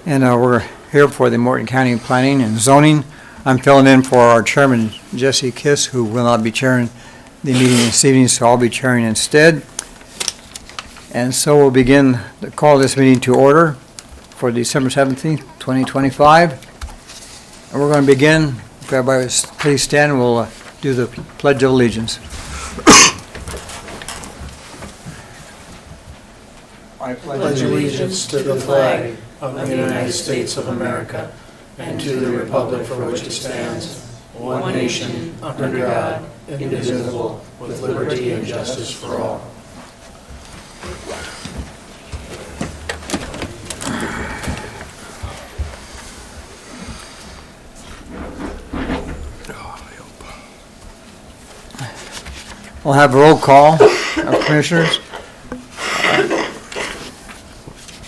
And we're here for the Morton County Planning and Zoning. I'm filling in for our chairman, Jesse Kiss, who will not be chairing the meeting this evening, so I'll be chairing instead. And so we'll begin to call this meeting to order for December 17th, 2025. And we're going to begin, if everybody would please stand, and we'll do the Pledge of Allegiance. I pledge allegiance to the flag of the United States of America and to the republic for which it stands, one nation, under God, indivisible, with liberty and justice for all. We'll have a roll call of commissioners.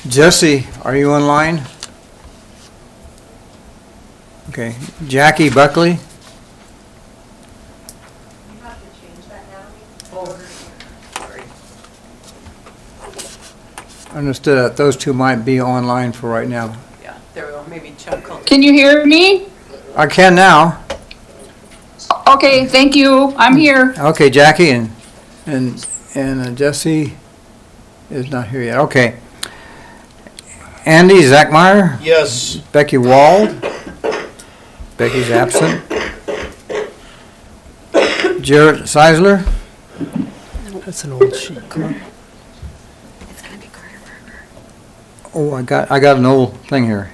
Jesse, are you online? Okay. Jackie Buckley? You have to change that now. Sorry. Understood that those two might be online for right now. Yeah, there we go. Maybe Chuck called. Can you hear me? I can now. Okay, thank you. I'm here. Okay, Jackie and Jesse is not here yet. Okay. Andy Zachmeyer? Yes. Becky Wald? Becky's absent. Jarrett Seisler? That's an old sheet. It's gonna be Carter Burger. Oh, I got an old thing here.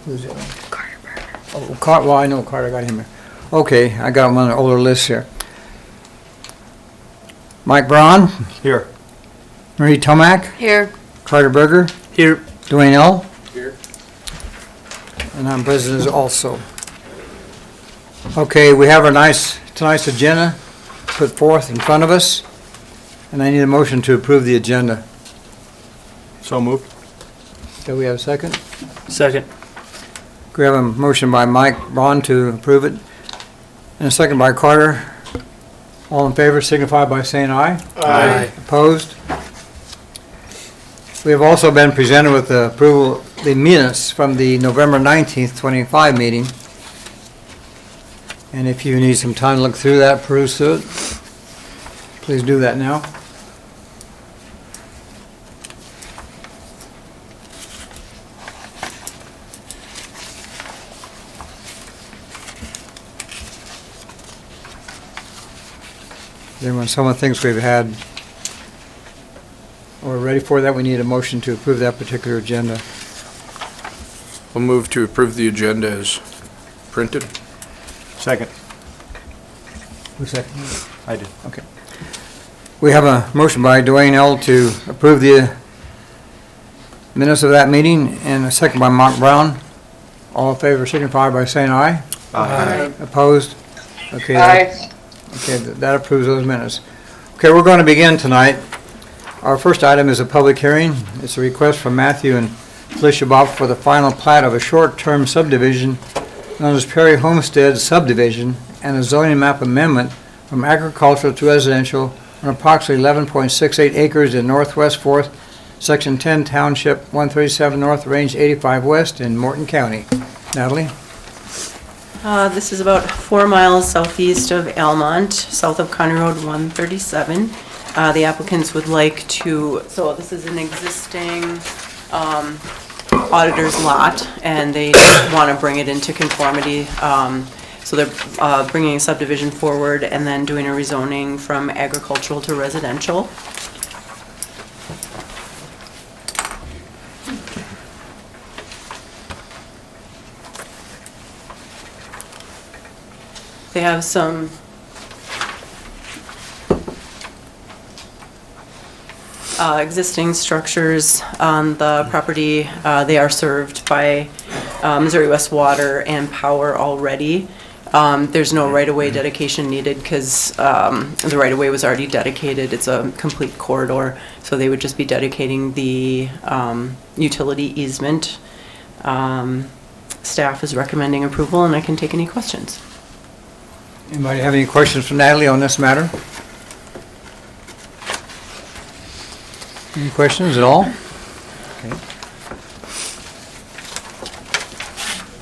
Who's it? Carter Burger. Oh, well, I know Carter, I got him here. Okay, I got him on an older list here. Mike Braun? Here. Marie Tomac? Here. Carter Berger? Here. Dwayne L? Here. And I'm president also. Okay, we have tonight's agenda put forth in front of us, and I need a motion to approve the agenda. So moved. Do we have a second? Second. We have a motion by Mike Braun to approve it, and a second by Carter. All in favor signify by saying aye. Aye. Opposed? We have also been presented with the approval, the minutes from the November 19th, 25 meeting. And if you need some time to look through that, peruse through it, please do that now. Then some of the things we've had, we're ready for that, we need a motion to approve that particular agenda. I'll move to approve the agenda as printed. Second. Who's second? I did. Okay. We have a motion by Dwayne L. to approve the minutes of that meeting, and a second by Mark Brown. All in favor signify by saying aye. Aye. Opposed? Okay. Aye. Okay, that approves those minutes. Okay, we're going to begin tonight. Our first item is a public hearing. It's a request from Matthew and Felicia Bob for the final plat of a short-term subdivision known as Perry Homestead Subdivision and a zoning map amendment from agricultural to residential on approximately 11.68 acres in Northwest 4th, Section 10, Township 137 North, Range 85 West in Morton County. Natalie? This is about 4 miles southeast of Almont, south of County Road 137. The applicants would like to, so this is an existing auditor's lot, and they want to bring it into conformity. So they're bringing a subdivision forward and then doing a rezoning from agricultural to residential. They have some existing structures on the property. They are served by Missouri West Water and Power already. There's no right-of-way dedication needed because the right-of-way was already dedicated. It's a complete corridor, so they would just be dedicating the utility easement. Staff is recommending approval, and I can take any questions. Anybody have any questions for Natalie on this matter? Any questions at all? Okay.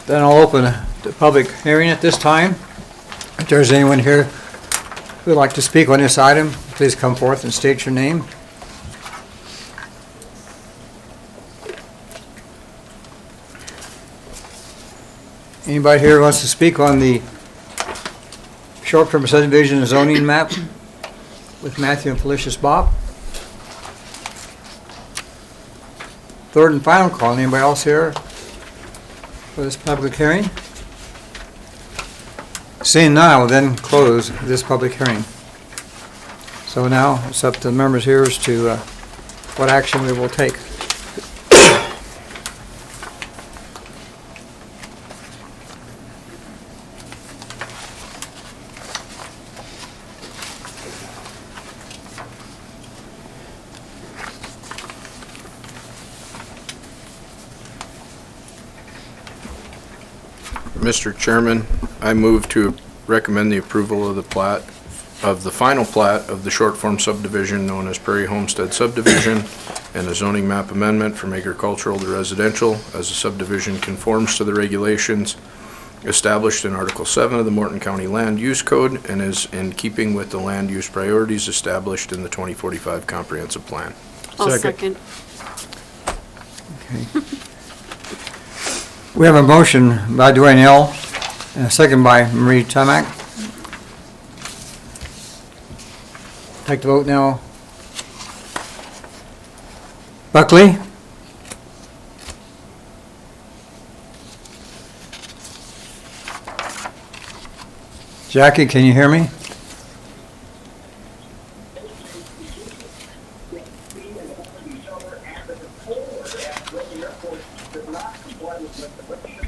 Then I'll open the public hearing at this time. If there's anyone here who would like to speak on this item, please come forth and state your name. Anybody here who wants to speak on the short-term subdivision zoning map with Matthew and Felicia's Bob? Third and final call. Anybody else here for this public hearing? Seeing none, I will then close this public hearing. So now it's up to the members here as to what action we will take. Mr. Chairman, I move to recommend the approval of the plat, of the final plat of the short form subdivision known as Prairie Homestead subdivision and a zoning map amendment from agricultural to residential as the subdivision conforms to the regulations established in Article 7 of the Morton County Land Use Code and is in keeping with the land use priorities established in the 2045 Comprehensive Plan. I'll second. Okay. We have a motion by Dwayne L. and a second by Marie Tomac. Take the vote now. Buckley? Jackie, can you hear me?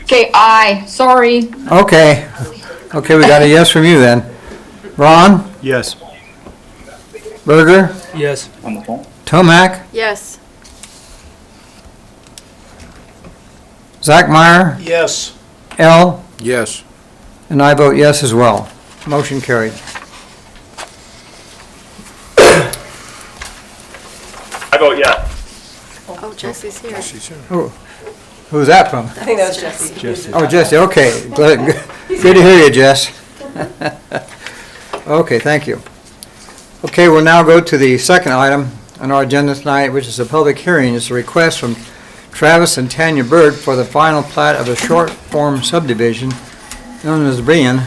Okay, aye, sorry. Okay. Okay, we got a yes from you then. Ron? Yes. Berger? Yes. Tomac? Yes. Zach Meyer? Yes. L? Yes. And I vote yes as well. Motion carried. I vote yes. Oh, Jesse's here. Who's that from? I think that was Jesse. Oh, Jesse, okay. Good to hear you, Jess. Okay, thank you. Okay, we'll now go to the second item on our agenda tonight, which is a public hearing. It's a request from Travis and Tanya Bird for the final plat of a short form subdivision known as Brian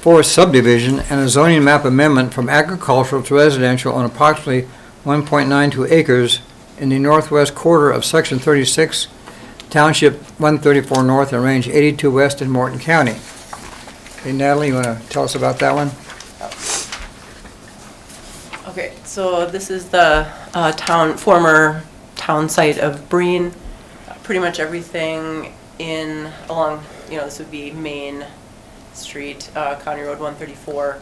Forest Subdivision and a zoning map amendment from agricultural to residential on approximately 1.92 acres in the northwest quarter of Section 36, Township 134 North and Range 82 West in Morton County. Hey, Natalie, you want to tell us about that one? Okay, so this is the former town site of Breen. Pretty much everything along, this would be Main Street, County Road 134.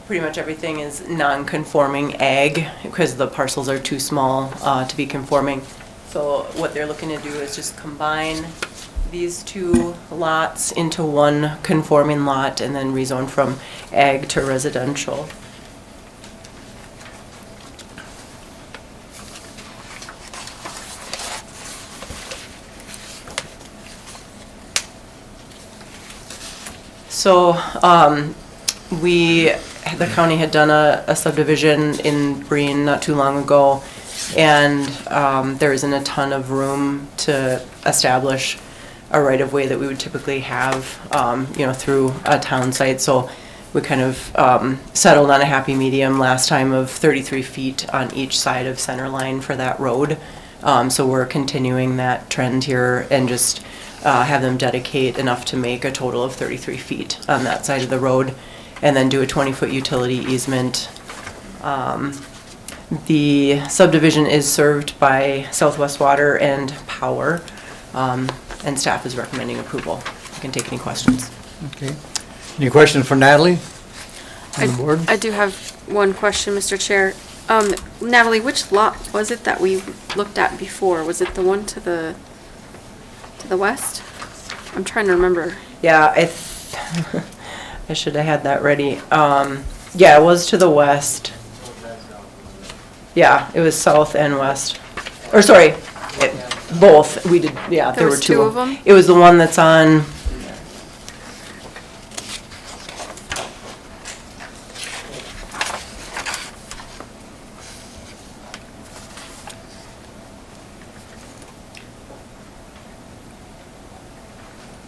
Pretty much everything is non-conforming ag because the parcels are too small to be conforming. So what they're looking to do is just combine these two lots into one conforming lot and then rezone from ag to residential. So the county had done a subdivision in Breen not too long ago, and there isn't a ton of room to establish a right-of-way that we would typically have, through a town site. So we kind of settled on a happy medium last time of 33 feet on each side of center line for that road. So we're continuing that trend here and just have them dedicate enough to make a total of 33 feet on that side of the road, and then do a 20-foot utility easement. The subdivision is served by Southwest Water and Power, and staff is recommending approval. You can take any questions. Okay. Any questions for Natalie on the board? I do have one question, Mr. Chair. Natalie, which lot was it that we looked at before? Was it the one to the west? I'm trying to remember. Yeah, I should have had that ready. Yeah, it was to the west. Yeah, it was south and west. Or sorry, both. We did, yeah, there were was two two of them? It was the one that's on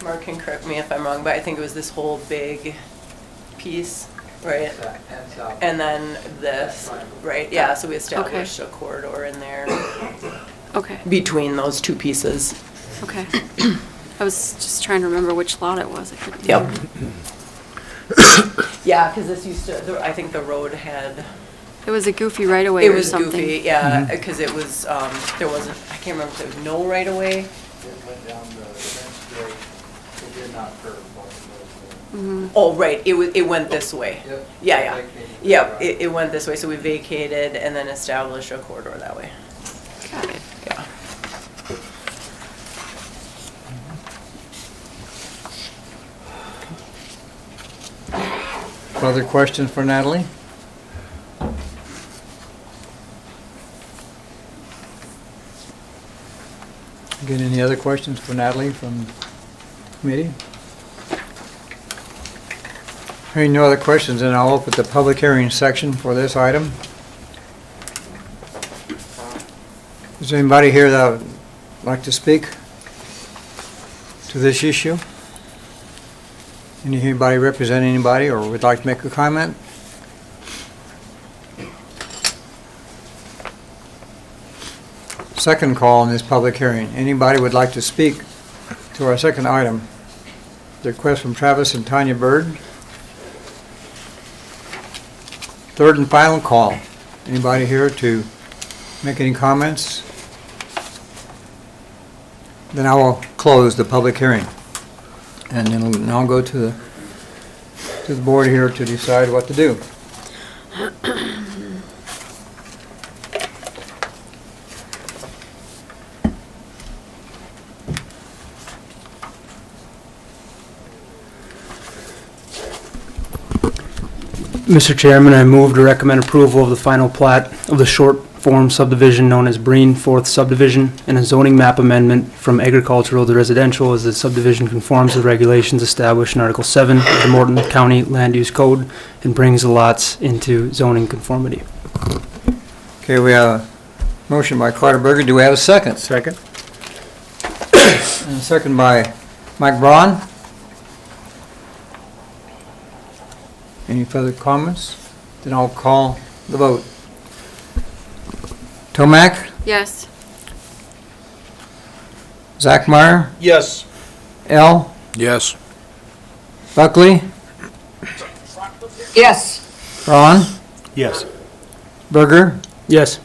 Mark can correct me if I'm wrong, but I think it was this whole big piece, right? And then this, right, yeah, so we established a corridor in there Okay, between those two pieces. okay. I was just trying to remember which lot it was. I couldn't. Yep. Yeah, because this used to, I think the road had, It was a goofy right away it or was something. goofy, yeah, because it was, there wasn't, I can't remember if there was no right of way. It went down the fence straight, it did not curve. Oh, right, it went this way. Yep. Yeah, Vacated. Yep, it went this way, so we vacated and then established a corridor that way. Got it. Yeah. Other questions for Natalie? Get any other questions for Natalie from committee? Hearing no other questions, then I'll open the public hearing section for this item. Is there anybody here that would like to speak to this issue? Anybody represent anybody or would like to make a comment? Second call on this public hearing. Anybody would like to speak to our second item? The request from Travis and Tanya Bird. Third and final call. Anybody here to make any comments? Then I will close the public hearing. And then I'll go to the board here to decide what to do. Mr. Chairman, I move to recommend approval of the final plat of the short form subdivision known as Breen Fourth Subdivision and a zoning map amendment from agricultural to residential as the subdivision conforms to regulations established in Article 7 of the Morton County Land Use Code and brings the lots into zoning conformity. Okay, we have a motion by Carter Berger. Do we have a second? Second. And a second by Mike Braun. Any further comments? Then I'll call the vote. Tomac, Yes. Zachmeyer, Yes. L, Yes. Buckley, Yes. Braun, Yes. Berger, Yes.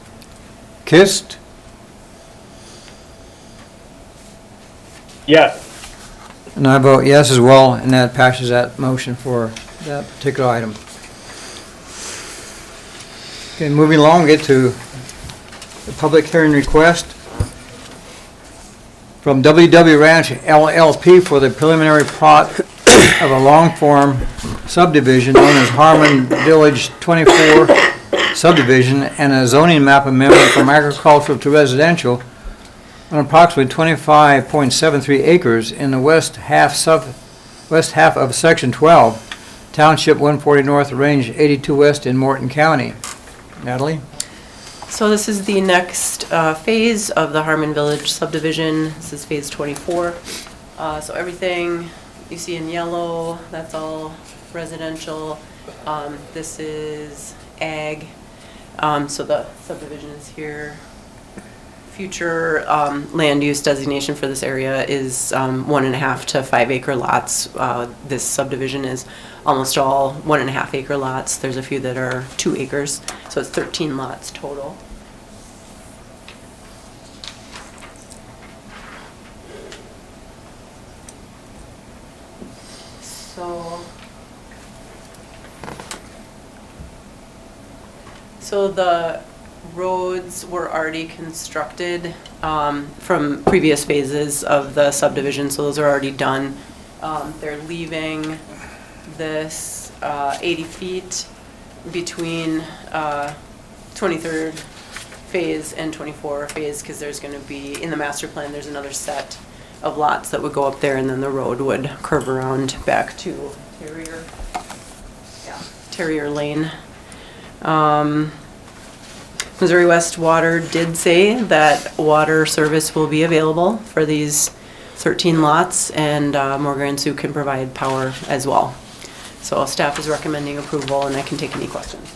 Kist, Yes. and I vote yes as well, and that passes that motion for that particular item. Okay, moving along, get to the public hearing request from WW Ranch LLP for the preliminary plot of a long-form subdivision known as Harmon Village 24 subdivision and a zoning map amendment from agricultural to residential on approximately 25.73 acres in the west half of Section 12, Township 140 North, Range 82 West in Morton County. Natalie? So this is the next phase of the Harmon Village subdivision. This is phase 24. So everything you see in yellow, that's all residential. This is ag. So the subdivision is here. Future land use designation for this area is 1.5 to 5 acre lots. This subdivision is almost all 1.5 acre lots. There's a few that are 2 acres, so it's 13 lots total. So the roads were already constructed from previous phases of the subdivision, so those are already done. They're leaving this 80 feet between 23rd phase and 24 phase, because there's going to be, in the master plan, there's another set of lots that would go up there, and then the road would curve around back to Terrier Lane. Missouri West Water did say that water service will be available for these 13 lots, and Morgan and Sue can provide power as well. So staff is recommending approval, and I can take any questions.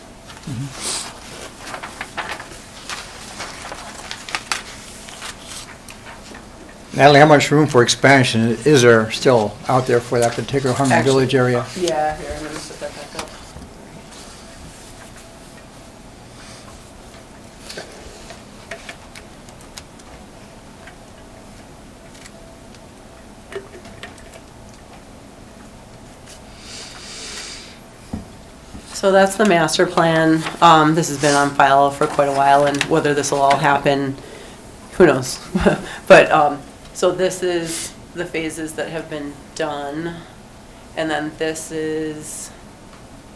Natalie, how much room for expansion is there still out there for that particular Harmon Actually- Village area? Yeah, here, I'm gonna set that back up. So that's the master plan. This has been on file for quite a while, and whether this will all happen, who knows? But, so this is the phases that have been done. And then this is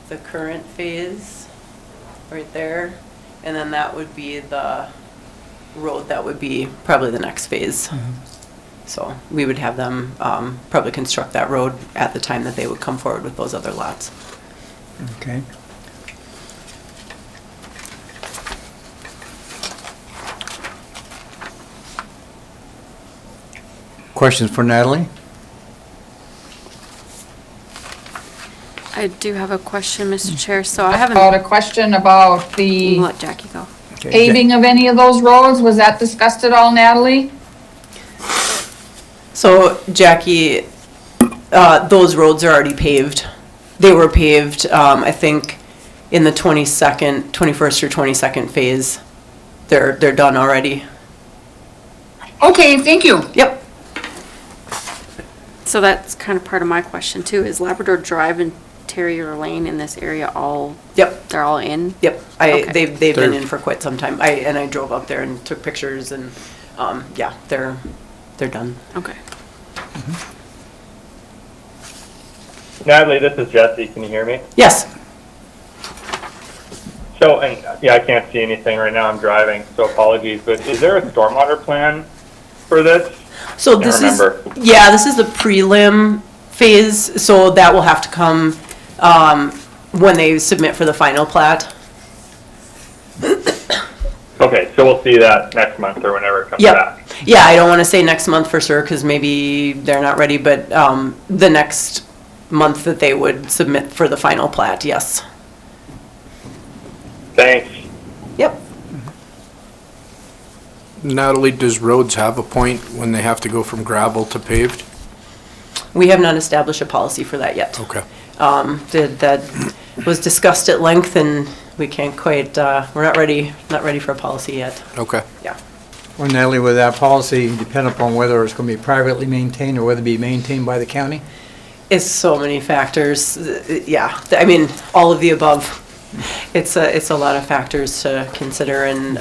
the current phase, right there. And then that would be the road that would be probably the next phase. So we would have them probably construct that road at the time that they would come forward with those other lots. Okay. Questions for Natalie? I do have a question, Mr. Chair, so I About haven't, a question about the let Jackie go. Okay, paving of any of those roads, was that discussed at all, Natalie? So Jackie, those roads are already paved. They were paved, I think, in the 21st or 22nd phase. They're done already. Okay, thank you. Yep. So that's kind of part of my question too, is Labrador Drive and Terrier Lane in this area all, Yep. they're all in? Yep. Okay. They've been They're- in for quite some time. I drove up there and took pictures, and yeah, they're done. Okay. Natalie, this is Jesse. Can you hear me? Yes. So, and yeah, I can't see anything right now. I'm driving, so apologies. But is there a stormwater plan for this? So Can't this remember. is, yeah, this is the prelim phase, so that will have to come when they submit for the final plat. Okay, so we'll see that next month or whenever it comes Yep. back. Yeah, I don't want to say next month for sure, because maybe they're not ready, but the next month that they would submit for the final plat, yes. Thanks. Yep. Natalie, does roads have a point when they have to go from gravel to paved? We have not established a policy for that yet. Okay. That was discussed at length, and we can't quite, we're not ready for a policy yet. Okay. Yeah. Well, Natalie, would that policy depend upon whether it's going to be privately maintained or whether it be maintained by the county? It's so many factors. Yeah, I mean, all of the above. It's a lot of factors to consider, and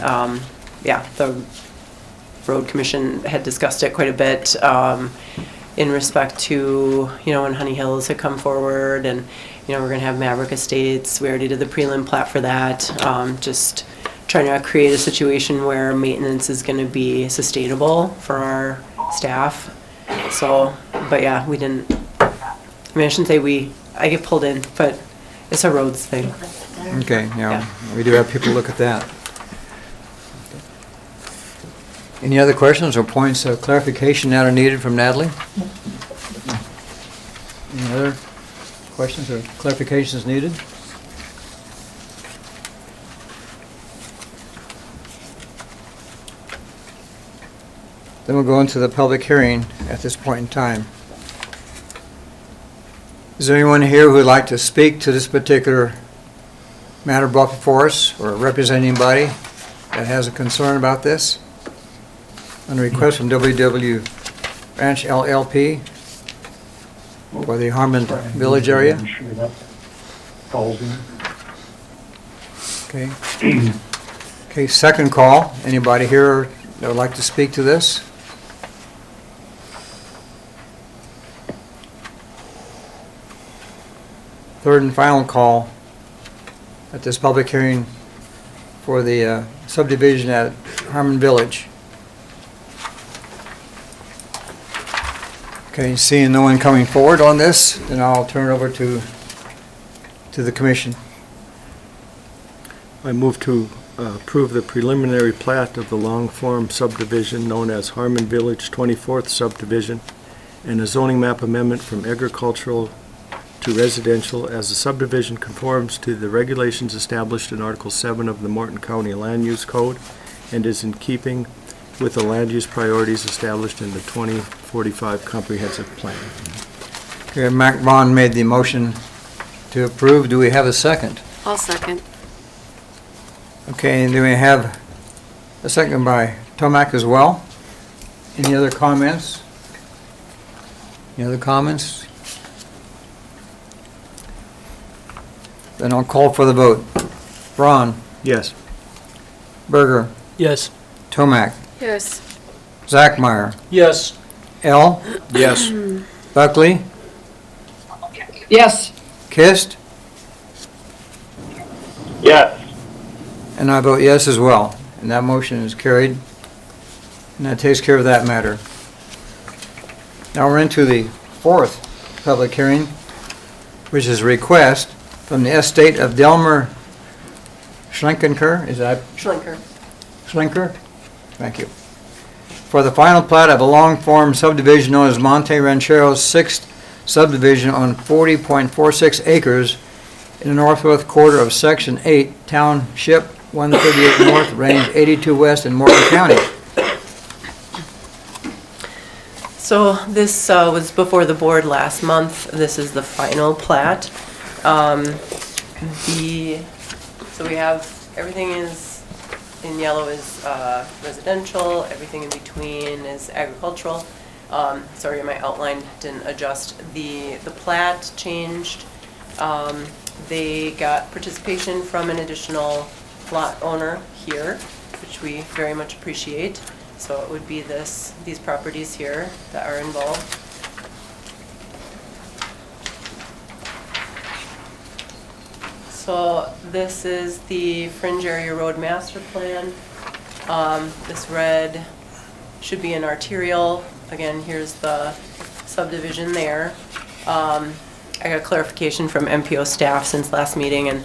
yeah, the road commission had discussed it quite a bit in respect to, you know, when Honey Hills had come forward, and, you know, we're gonna have Maverick Estates. We already did the prelim plat for that. Just trying to create a situation where maintenance is gonna be sustainable for our staff. So, but yeah, we didn't, I mean, I shouldn't say I get pulled in, but it's a roads thing. Okay, yeah, Yeah. we do have people look at that. Any other questions or points of clarification that are needed from Natalie? Any other questions or clarifications needed? Then we'll go into the public hearing at this point in time. Is there anyone here who would like to speak to this particular matter brought before us, or represent anybody that has a concern about this? On a request from WW Ranch LLP for the Harmon Village area. Okay. Okay, second call. Anybody here that would like to speak to this? Third and final call at this public hearing for the subdivision at Harmon Village. Okay, seeing no one coming forward on this, then I'll turn it over to the commission. I move to approve the preliminary plat of the long-form subdivision known as Harmon Village 24th subdivision and a zoning map amendment from agricultural to residential as the subdivision conforms to the regulations established in Article 7 of the Morton County Land Use Code and is in keeping with the land use priorities established in the 2045 Comprehensive Plan. Okay, Mac Vaughn made the motion to approve. Do we have a second? I'll second. Okay, and then we have a second by Tomac as well. Any other comments? Any other comments? Then I'll call for the vote. Braun, Yes. Berger, Yes. Tomac, Yes. Zachmeyer, Yes. L, Yes. Buckley, Yes. Kist, Yes. and I vote yes as well. And that motion is carried. And that takes care of that matter. Now we're into the fourth public hearing, which is a request from the estate of Delmer Schlenker, is that Schlenker. Schlenker? Thank you. For the final plat of a long-form subdivision known as Monte Ranchero's 6th subdivision on 40.46 acres in the northwest quarter of Section 8, Township 138 North, Range 82 West in Morton County. So this was before the board last month. This is the final plat. So we have, everything is in yellow is residential, everything in between is agricultural. Sorry, my outline didn't adjust. The plat changed. They got participation from an additional lot owner here, which we very much appreciate. So it would be these properties here that are involved. So this is the Fringe Area Road Master Plan. This red should be an arterial. Again, here's the subdivision there. I got clarification from MPO staff since last meeting, and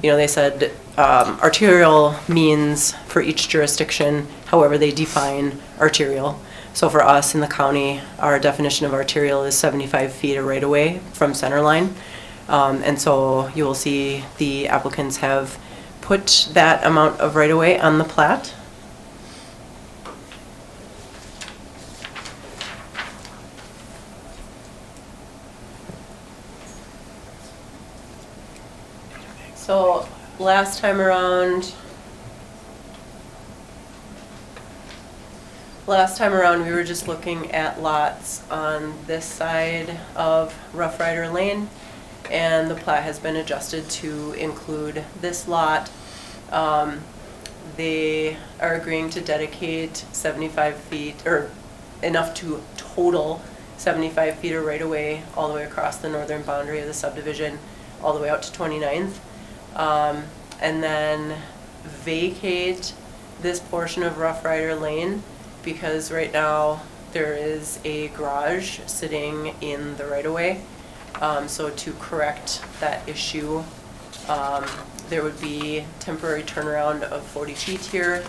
they said arterial means for each jurisdiction, however they define arterial. So for us in the county, our definition of arterial is 75 feet of right-of-way from center line. And so you will see the applicants have put that amount of right-of-way on the plat. So last time around, we were just looking at lots on this side of Rough Rider Lane, and the plat has been adjusted to include this lot. They are agreeing to dedicate 75 feet, or enough to total 75 feet of right-of-way all the way across the northern boundary of the subdivision, all the way out to 29th. And then vacate this portion of Rough Rider Lane, because right now there is a garage sitting in the right-of-way. So to correct that issue, there would be temporary turnaround of 40 feet here,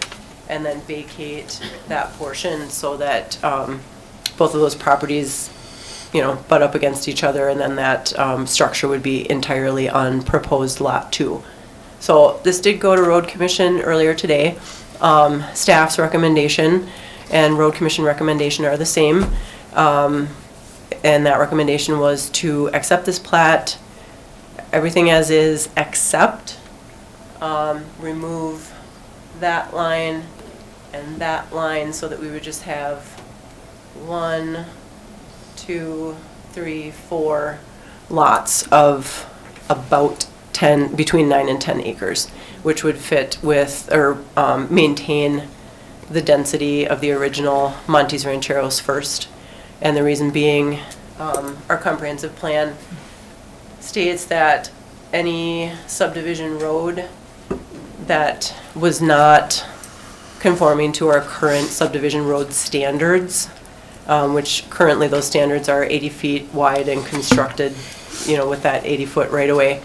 and then vacate that portion so that both of those properties, butt up against each other, and then that structure would be entirely on proposed lot 2. So this did go to Road Commission earlier today. Staff's recommendation and Road Commission recommendation are the same. And that recommendation was to accept this plat, everything as is, except remove that line and that line, so that we would just have 1, 2, 3, 4 lots of about between 9 and 10 acres, which would fit with or maintain the density of the original Montes Rancheros first. And the reason being, our comprehensive plan states that any subdivision road that was not conforming to our current subdivision road standards, which currently those standards are 80 feet wide and constructed, with that 80-foot right-of-way,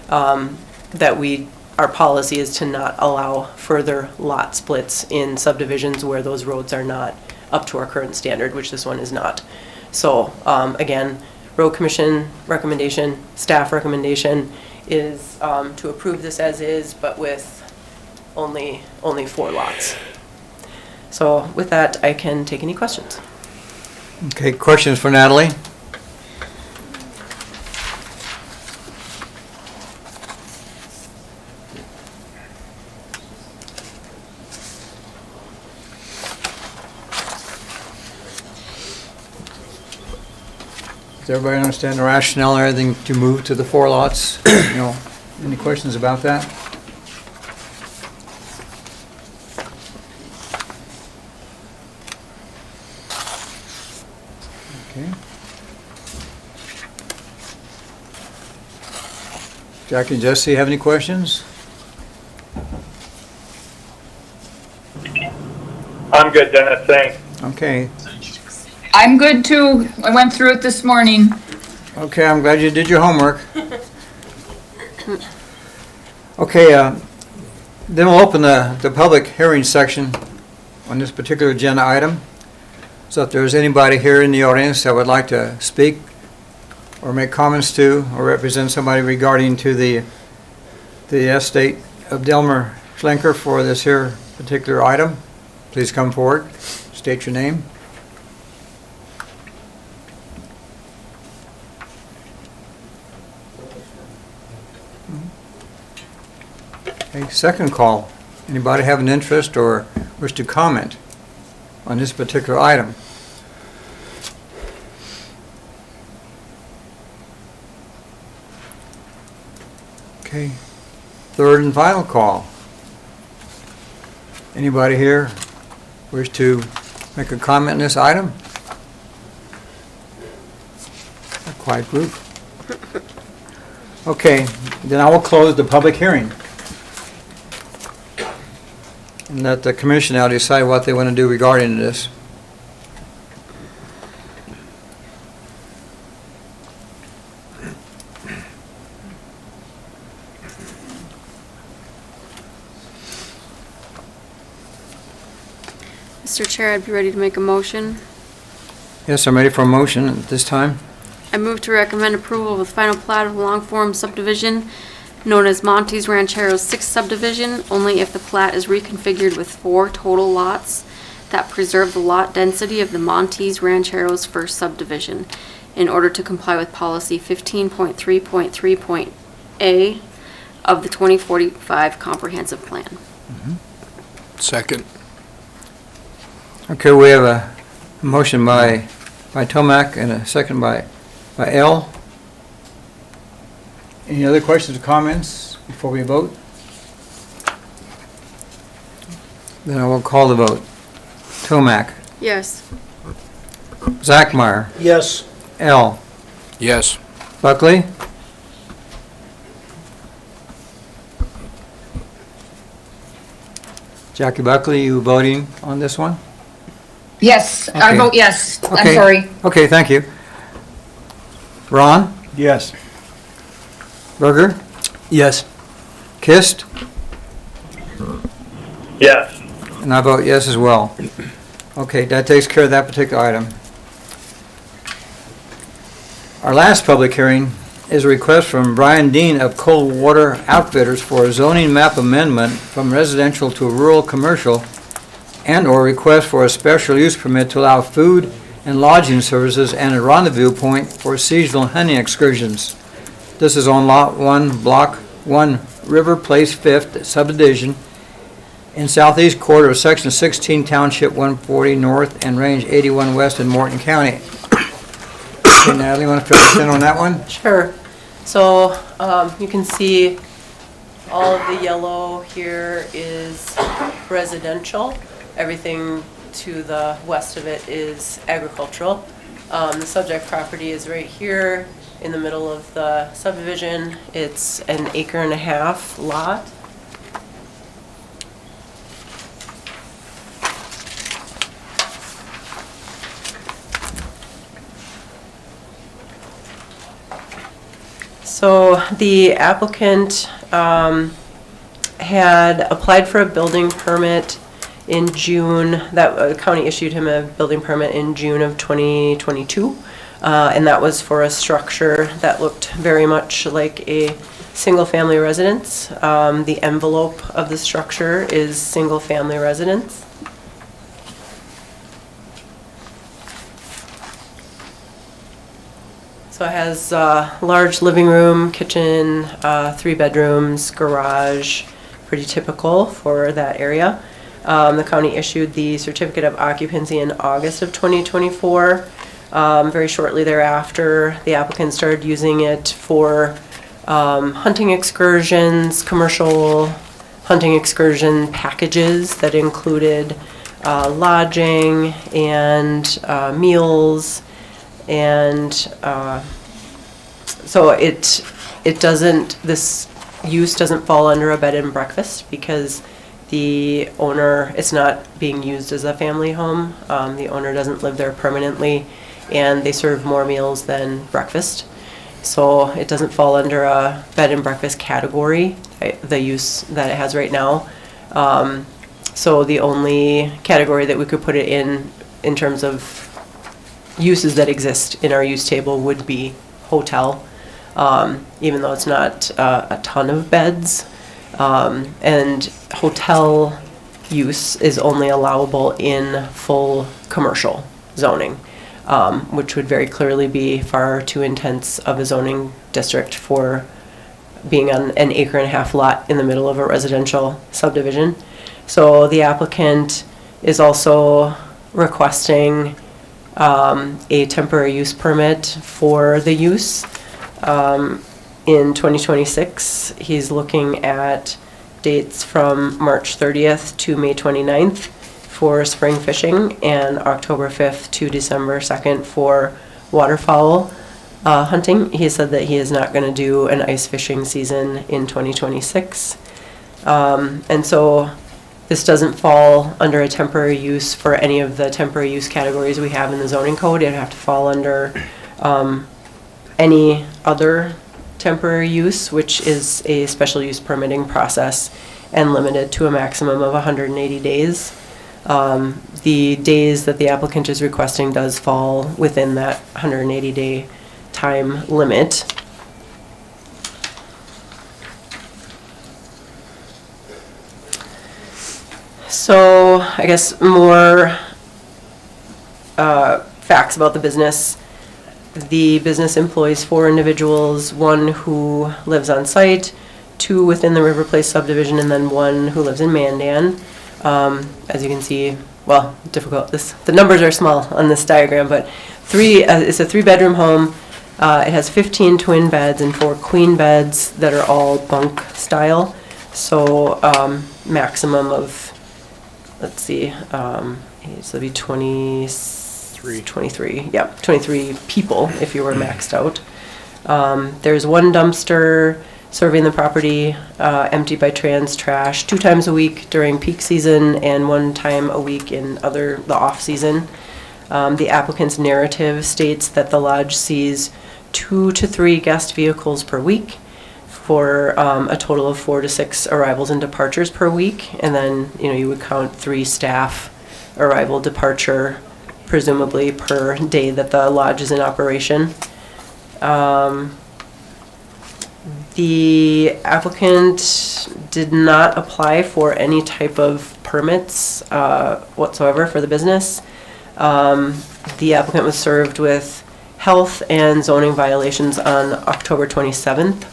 that we our policy is to not allow further lot splits in subdivisions where those roads are not up to our current standard, which this one is not. So, again, road commission recommendation, staff recommendation is to approve this as is, but with only 4 lots. So with that, I can take any questions. Okay, questions for Natalie? Does everybody understand the rationale and everything to move to the 4 lots? Any questions about that? Okay. Jackie and Jesse, have any questions? I'm good, Dennis, thanks. Okay. I'm good too. I went through it this morning. Okay, I'm glad you did your homework. Okay, then we'll open the public hearing section on this particular agenda item. So if there's anybody here in the audience that would like to speak or make comments to or represent somebody regarding to the estate of Delmer Schlenker for this here particular item, please come forward, state your name. Okay, second call. Anybody have an interest or wish to comment on this particular item? Okay, third and final call. Anybody here wish to make a comment on this item? A quiet group. Okay, then I will close the public hearing. And let the commission now decide what they want to do regarding this. Mr. Chair, I'd be ready to make a motion. Yes, I'm ready for a motion at this time. I move to recommend approval of the final plat of the long form subdivision known as Montes Rancheros 6 subdivision, only if the plat is reconfigured with 4 total lots that preserve the lot density of the Montes Rancheros first subdivision in order to comply with policy 15.3.3.a of the 2045 comprehensive plan. Second. Okay, we have a motion by Tomac and a second by L. Any other questions or comments before we vote? Then I will call the vote. Tomac, Yes. Zachmeyer, Yes. L, Yes. Buckley, Jackie Buckley, you voting on this one? Yes, I Okay. vote yes. I'm Okay. sorry. Okay, thank you. Ron? Yes. Berger? Yes. Kist? Yes. And I vote yes as well. Okay, that takes care of that particular item. Our last public hearing is a request from Brian Dean of Coldwater Outfitters for a zoning map amendment from residential to rural commercial and/or request for a special use permit to allow food and lodging services and a rendezvous point for seasonal hunting excursions. This is on Lot 1, Block 1, River Place 5th subdivision in southeast quarter of Section 16, Township 140 North and Range 81 West in Morton County. Okay, Natalie, want to fill us in on that one? Sure. So you can see all of the yellow here is residential. Everything to the west of it is agricultural. The subject property is right here in the middle of the subdivision. It's an 1.5 acre lot. So the applicant had applied for a building permit in June, that county issued him a building permit in June of 2022. And that was for a structure that looked very much like a single-family residence. The envelope of the structure is single-family residence. So it has a large living room, kitchen, 3 bedrooms, garage, pretty typical for that area. The county issued the certificate of occupancy in August of 2024. Very shortly thereafter, the applicant started using it for hunting excursions, commercial hunting excursion packages that included lodging and meals, and so this use doesn't fall under a bed and breakfast because the owner, it's not being used as a family home. The owner doesn't live there permanently, and they serve more meals than breakfast. So it doesn't fall under a bed and breakfast category, the use that it has right now. So the only category that we could put it in terms of uses that exist in our use table would be hotel, even though it's not a ton of beds. And hotel use is only allowable in full commercial zoning, which would very clearly be far too intense of a zoning district for being on an 1.5-acre lot in the middle of a residential subdivision. So the applicant is also requesting a temporary use permit for the use. In 2026, he's looking at dates from March 30th to May 29th for spring fishing and October 5th to December 2nd for waterfowl hunting. He said that he is not going to do an ice fishing season in 2026. And so this doesn't fall under a temporary use for any of the temporary use categories we have in the zoning code. It'd have to fall under any other temporary use, which is a special use permitting process and limited to a maximum of 180 days. The days that the applicant is requesting does fall within that 180-day time limit. So I guess more facts about the business. The business employs 4 individuals, 1 who lives on site, 2 within the River Place subdivision, and then 1 who lives in Mandan. As you can see, well, difficult. The numbers are small on this diagram, but it's a 3-bedroom home. It has 15 twin beds and 4 queen beds that are all bunk style. So maximum of, let's see, so it'd be 23, yeah, 23 people if you were maxed out. There's 1 dumpster serving the property, emptied by trans trash 2 times a week during peak season and 1 time a week in the off season. The applicant's narrative states that the lodge sees 2 to 3 guest vehicles per week for a total of 4 to 6 arrivals and departures per week, and then you would count 3 staff arrival departure presumably per day that the lodge is in operation. The applicant did not apply for any type of permits whatsoever for the business. The applicant was served with health and zoning violations on October 27th.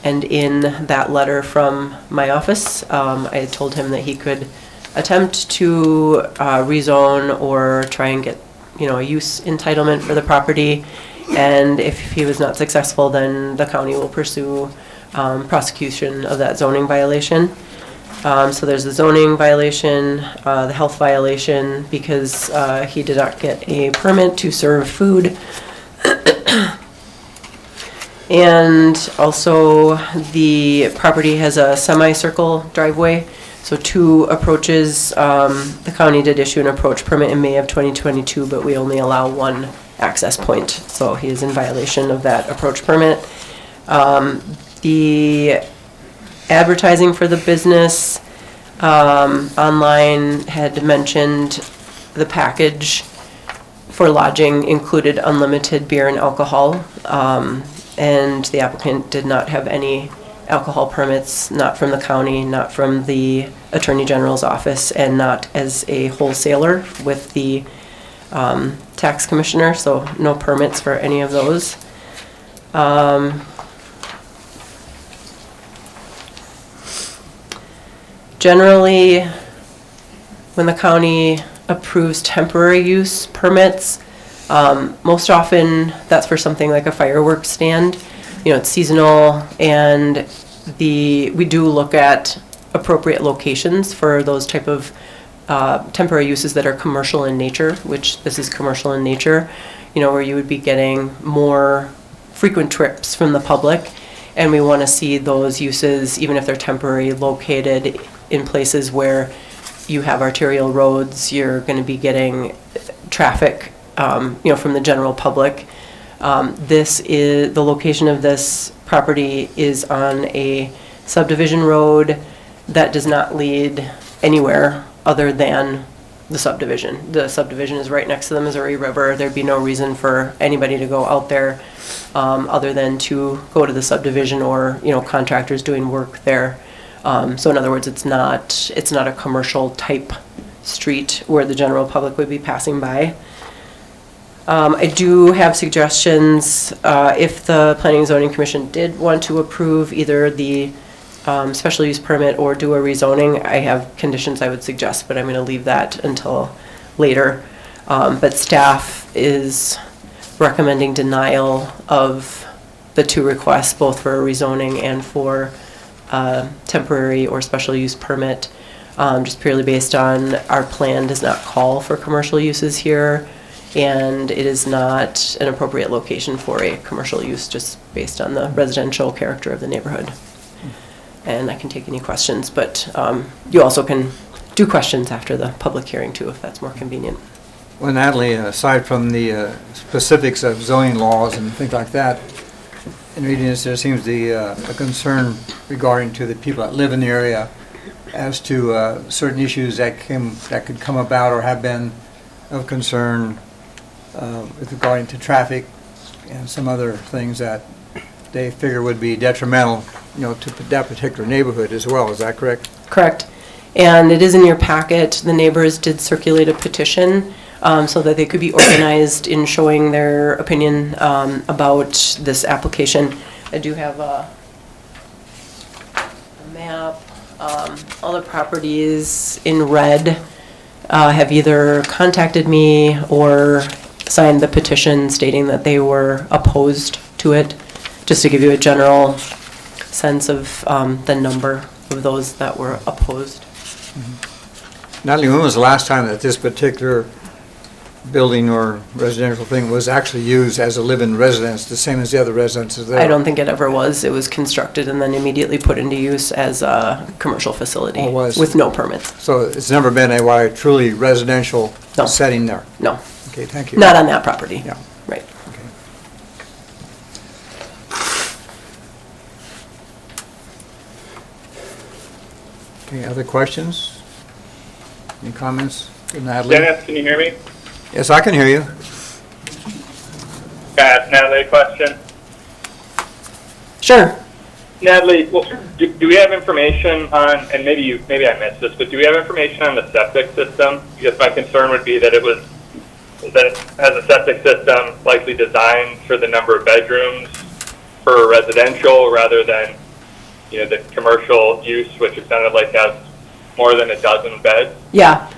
And in that letter from my office, I had told him that he could attempt to rezone or try and get, a use entitlement for the property. And if he was not successful, then the county will pursue prosecution of that zoning violation. So there's the zoning violation, the health violation, because he did not get a permit to serve food. And also the property has a semicircle driveway, so 2 approaches. The county did issue an approach permit in May of 2022, but we only allow 1 access point, so he is in violation of that approach permit. The advertising for the business. Online had mentioned the package for lodging included unlimited beer and alcohol. And the applicant did not have any alcohol permits, not from the county, not from the Attorney General's office, and not as a wholesaler with the tax commissioner, so no permits for any of those. Generally, when the county approves temporary use permits, most often that's for something like a fireworks stand. You know, it's seasonal, and we do look at appropriate locations for those type of temporary uses that are commercial in nature, which this is commercial in nature, you know, where you would be getting more frequent trips from the public. And we want to see those uses, even if they're temporary, located in places where you have arterial roads, you're going to be getting traffic, you know, from the general public. The location of this property is on a subdivision road that does not lead anywhere other than the subdivision. The subdivision is right next to the Missouri River. There'd be no reason for anybody to go out there other than to go to the subdivision or, you know, contractors doing work there. So in other words, it's not a commercial type street where the general public would be passing by. I do have suggestions if the Planning and Zoning Commission did want to approve either the special use permit or do a rezoning. I have conditions I would suggest, but I'm going to leave that until later. But staff is recommending denial of the two requests, both for a rezoning and for temporary or special use permit, just purely based on our plan does not call for commercial uses here, and it is not an appropriate location for a commercial use just based on the residential character of the neighborhood. And I can take any questions, but you also can do questions after the public hearing too, if that's more convenient. Well, Natalie, aside from the specifics of zoning laws and things like that, in reading this, there seems to be a concern regarding to the people that live in the area as to certain issues that could come about or have been of concern with regarding to traffic and some other things that they figure would be detrimental, you know, to that particular neighborhood as well. Is that correct? Correct. And it is in your packet. The neighbors did circulate a petition so that they could be organized in showing their opinion about this application. I do have a map. All the properties in red have either contacted me or signed the petition stating that they were opposed to it, just to give you a general sense of the number of those that were opposed. Mm-hmm. Natalie, when was the last time that this particular building or residential thing was actually used as a live-in residence, the same as the other residences there? I don't think it ever was. It was constructed and then immediately put into use as a commercial facility with no permits. So it's never been a truly residential No. setting there? No, Okay, thank you. not on that property. Yeah. Right. Okay. Okay, other questions? Any comments from Natalie? Dennis, can you hear me? Yes, I can hear you. Can I ask Natalie a question? Sure. Natalie, well, do we have information on, and maybe I missed this, but do we have information on the septic system? Because my concern would be that it has a septic system likely designed for the number of bedrooms for residential rather than, you know, the commercial use, which it sounded like has more than a dozen beds. Yeah.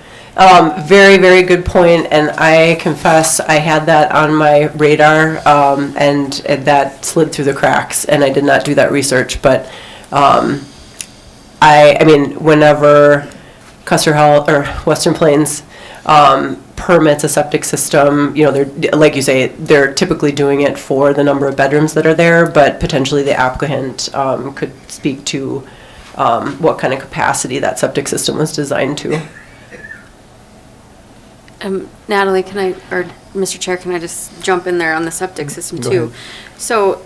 Very, very good point, and I confess I had that on my radar, and that slid through the cracks, and I did not do that research, but I mean, whenever Custer Health or Western Plains permits a septic system, you know, they're, like you say, they're typically doing it for the number of bedrooms that are there, but potentially the applicant could speak to what kind of capacity that septic system was designed to. Natalie, or Mr. Chair, can I just jump in there on the septic system Go too? ahead. So,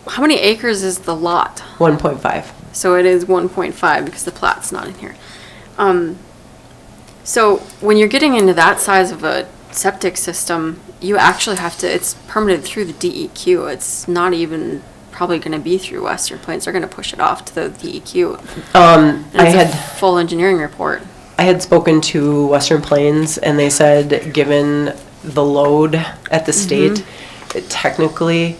how many acres is the lot? 1.5. So it is 1.5 because the plat's not in here. So when you're getting into that size of a septic system, you actually have to, it's permitted through the DEQ. It's not even probably going to be through Western Plains. They're going to push it off to the DEQ. And I it's a had full engineering report. I had spoken to Western Plains, and they said, given the load at the state, technically,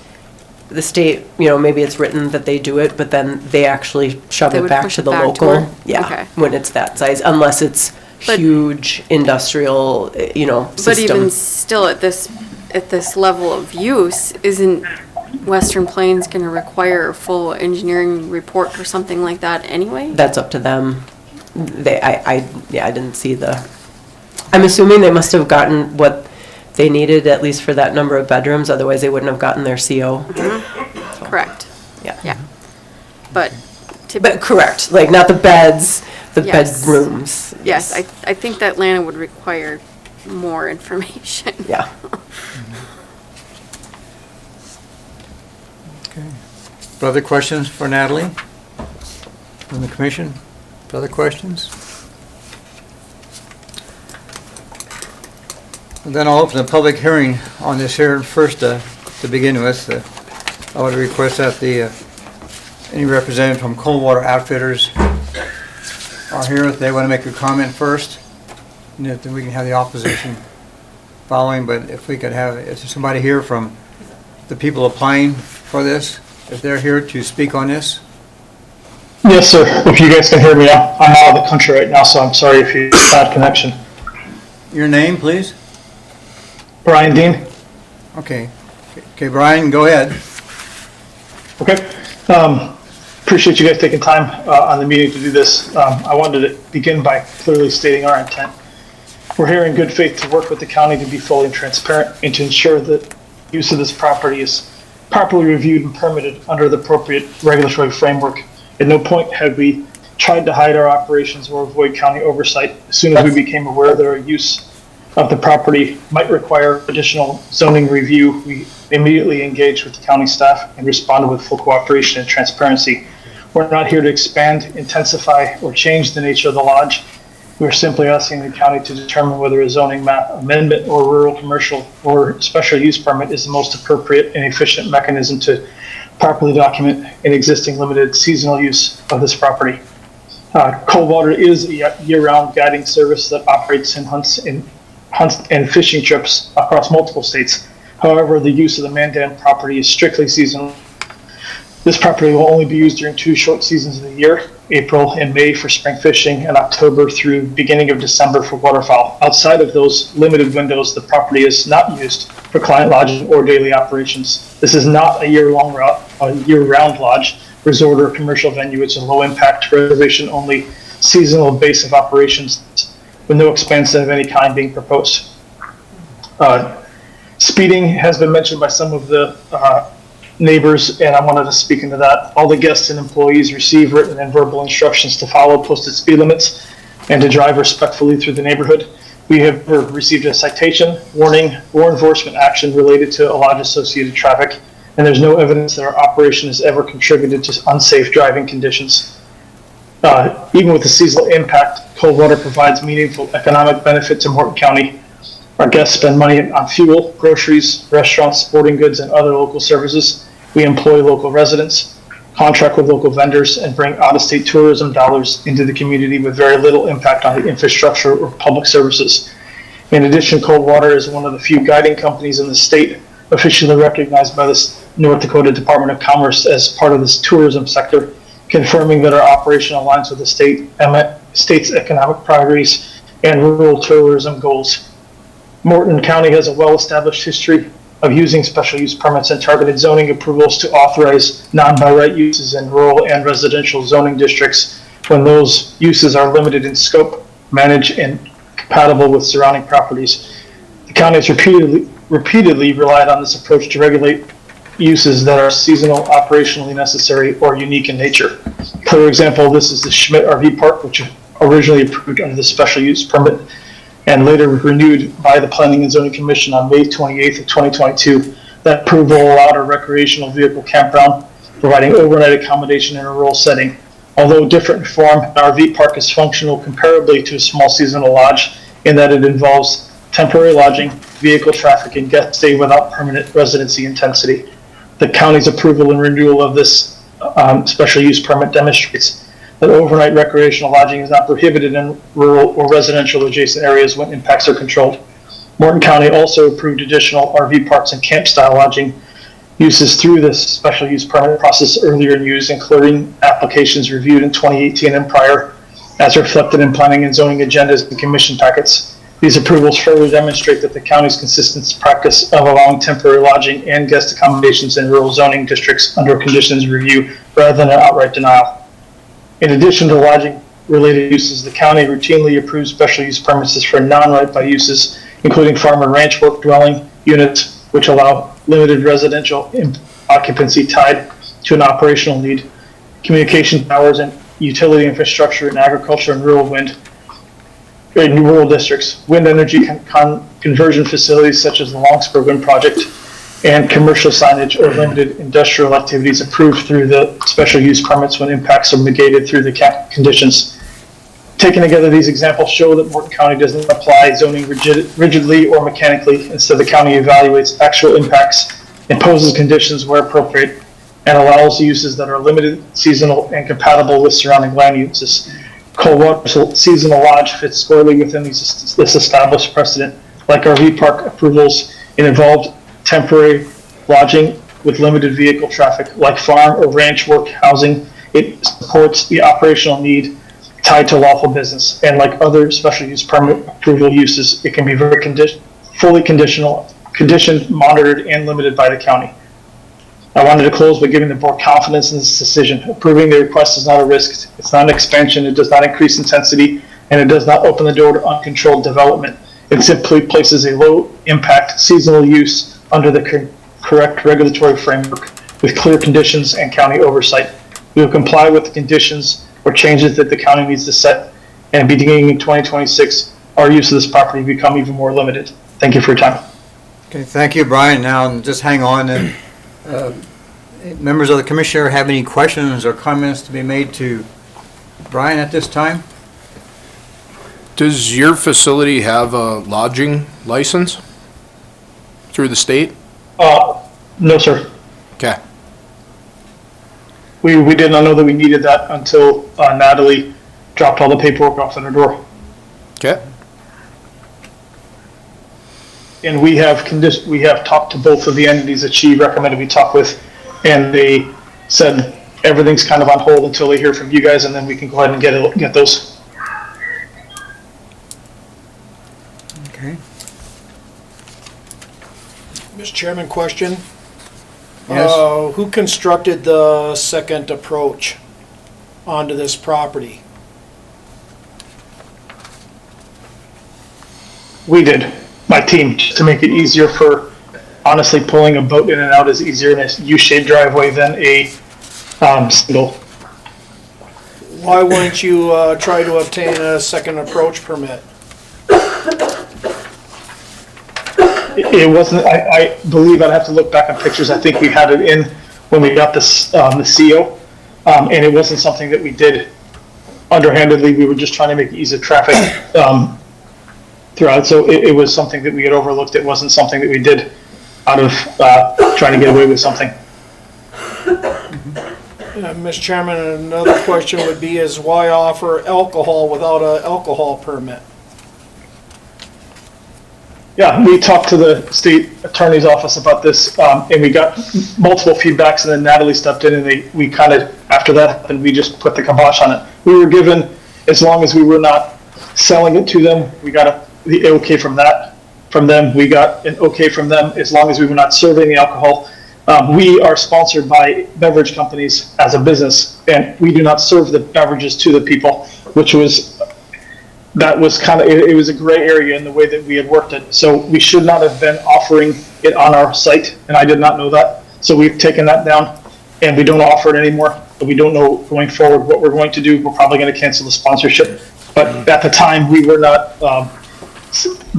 the state, maybe it's written that they do it, but then they actually shove They it would back push to it the back to local. her? Yeah, Okay. when it's that size, unless it's But- huge industrial, system. But even still, at this level of use, isn't Western Plains going to require a full engineering report or something like that anyway? That's up to them. I didn't see I'm assuming they must have gotten what they needed, at least for that number of bedrooms, otherwise they wouldn't have gotten their CO. Correct. Yeah. Yeah. But But correct, like not the beds, the Yes. bedrooms. yes, I think that Lana would require more information. Yeah. Okay. Other questions for Natalie from the commission? Other questions? And then I'll open the public hearing on this here first to begin with. I would request that any representative from Coldwater Outfitters are here if they want to make a comment first. And then we can have the opposition following, but if we could have, if there's somebody here from the people applying for this, if they're here to speak on this. Yes, sir. If you guys can hear me, I'm out of the country right now, so I'm sorry if you bad connection. Your name, please? Brian Dean. Okay. Okay, Brian, go ahead. Okay. Appreciate you guys taking time on the meeting to do this. I wanted to begin by clearly stating our intent. We're here in good faith to work with the county to be fully transparent and to ensure that use of this property is properly reviewed and permitted under the appropriate regulatory framework. At no point have we tried to hide our operations or avoid county oversight. As soon as we became aware that our use of the property might require additional zoning review, we immediately engaged with the county staff and responded with full cooperation and transparency. We're not here to expand, intensify, or change the nature of the lodge. We're simply asking the county to determine whether a zoning map amendment or rural commercial or special use permit is the most appropriate and efficient mechanism to properly document an existing limited seasonal use of this property. Coldwater is a year-round guiding service that operates in hunts and fishing trips across multiple states. However, the use of the Mandan property is strictly seasonal. This property will only be used during 2 short seasons of the year, April and May for spring fishing and October through beginning of December for waterfowl. Outside of those limited windows, the property is not used for client lodging or daily operations. This is not a year-round lodge, resort, or commercial venue. It's a low-impact, reservation-only seasonal base of operations with no expansion of any kind being proposed. Speeding has been mentioned by some of the neighbors, and I wanted to speak into that. All the guests and employees receive written and verbal instructions to follow posted speed limits and to drive respectfully through the neighborhood. We have received a citation, warning, or enforcement action related to a lodge-associated traffic, and there's no evidence that our operation has ever contributed to unsafe driving conditions. Even with the seasonal impact, Coldwater provides meaningful economic benefit to Morton County. Our guests spend money on fuel, groceries, restaurants, sporting goods, and other local services. We employ local residents, contract with local vendors, and bring out-of-state tourism dollars into the community with very little impact on the infrastructure or public services. In addition, Coldwater is one of the few guiding companies in the state officially recognized by the North Dakota Department of Commerce as part of this tourism sector, confirming that our operation aligns with the state's economic priorities and rural tourism goals. Morton County has a well-established history of using special use permits and targeted zoning approvals to authorize non-by-right uses in rural and residential zoning districts when those uses are limited in scope, managed, and compatible with surrounding properties. The county has repeatedly relied on this approach to regulate uses that are seasonal, operationally necessary, or unique in nature. For example, this is the Schmidt RV Park, which originally approved under the special use permit and later renewed by the Planning and Zoning Commission on May 28th of 2022. That approval allowed a recreational vehicle campground providing overnight accommodation in a rural setting. Although different in form, an RV park is functional comparably to a small seasonal lodge in that it involves temporary lodging, vehicle traffic, and guest stay without permanent residency intensity. The county's approval and renewal of this special use permit demonstrates that overnight recreational lodging is not prohibited in rural or residential adjacent areas when impacts are controlled. Morton County also approved additional RV parks and camp-style lodging uses through this special use permit process earlier in use, including applications reviewed in 2018 and prior, as reflected in planning and zoning agendas and commission packets. These approvals further demonstrate that the county's consistent practice of allowing temporary lodging and guest accommodations in rural zoning districts under conditions review rather than an outright denial. In addition to lodging-related uses, the county routinely approves special use permits for non-right-by uses, including farm and ranch work dwelling units, which allow limited residential occupancy tied to an operational need, communication towers and utility infrastructure in agriculture and rural in rural districts, wind energy conversion facilities such as the Longspur Wind Project, and commercial signage or limited industrial activities approved through the special use permits when impacts are mitigated through the conditions. Taken together, these examples show that Morton County doesn't apply zoning rigidly or mechanically. Instead, the county evaluates actual impacts, imposes conditions where appropriate, and allows uses that are limited, seasonal, and compatible with surrounding land uses. Coldwater Seasonal Lodge fits squarely within this established precedent. Like RV park approvals, it involved temporary lodging with limited vehicle traffic. Like farm or ranch work housing, it supports the operational need tied to lawful business. And like other special use permit approval uses, it can be very fully conditioned, monitored, and limited by the county. I wanted to close by giving the board confidence in this decision. Approving the request is not a risk. It's not an expansion. It does not increase intensity, and it does not open the door to uncontrolled development. It simply places a low-impact seasonal use under the correct regulatory framework with clear conditions and county oversight. We will comply with the conditions or changes that the county needs to set, and beginning in 2026, our use of this property will become even more limited. Thank you for your time. Okay, thank you, Brian. Now, just hang on, and members of the commissioner have any questions or comments to be made to Brian at this time? Does your facility have a lodging license through the state? No, sir. Okay. We did not know that we needed that until Natalie dropped all the paperwork off at our door. Okay. And we have talked to both of the entities that she recommended we talk with, and they said everything's kind of on hold until they hear from you guys, and then we can go ahead and get those. Okay. Mr. Chairman, question? Yes. Who constructed the second approach onto this property? We did, my team, just to make it easier for, honestly, pulling a boat in and out is easier in a U-shaped driveway than a single. Why wouldn't you try to obtain a second approach permit? It wasn't, I believe I'd have to look back on pictures. I think we had it in when we got this, the CO, and it wasn't something that we did underhandedly. We were just trying to make it easy traffic throughout. So it was something that we had overlooked. It wasn't something that we did out of trying to get away with something. Mr. Chairman, another question would be is why offer alcohol without an alcohol permit? Yeah, we talked to the state attorney's office about this, and we got multiple feedbacks, and then Natalie stepped in, and we kind of, after that happened, we just put the kibosh on it. We were given, as long as we were not selling it to them, we got the okay from them. We got an okay from them as long as we were not serving the alcohol. We are sponsored by beverage companies as a business, and we do not serve the beverages to the people, which was, that was kind of, it was a gray area in the way that we had worked it. So we should not have been offering it on our site, and I did not know that. So we've taken that down, and we don't offer it anymore. But we don't know going forward what we're going to do. We're probably going to cancel the sponsorship. But at the time, we were not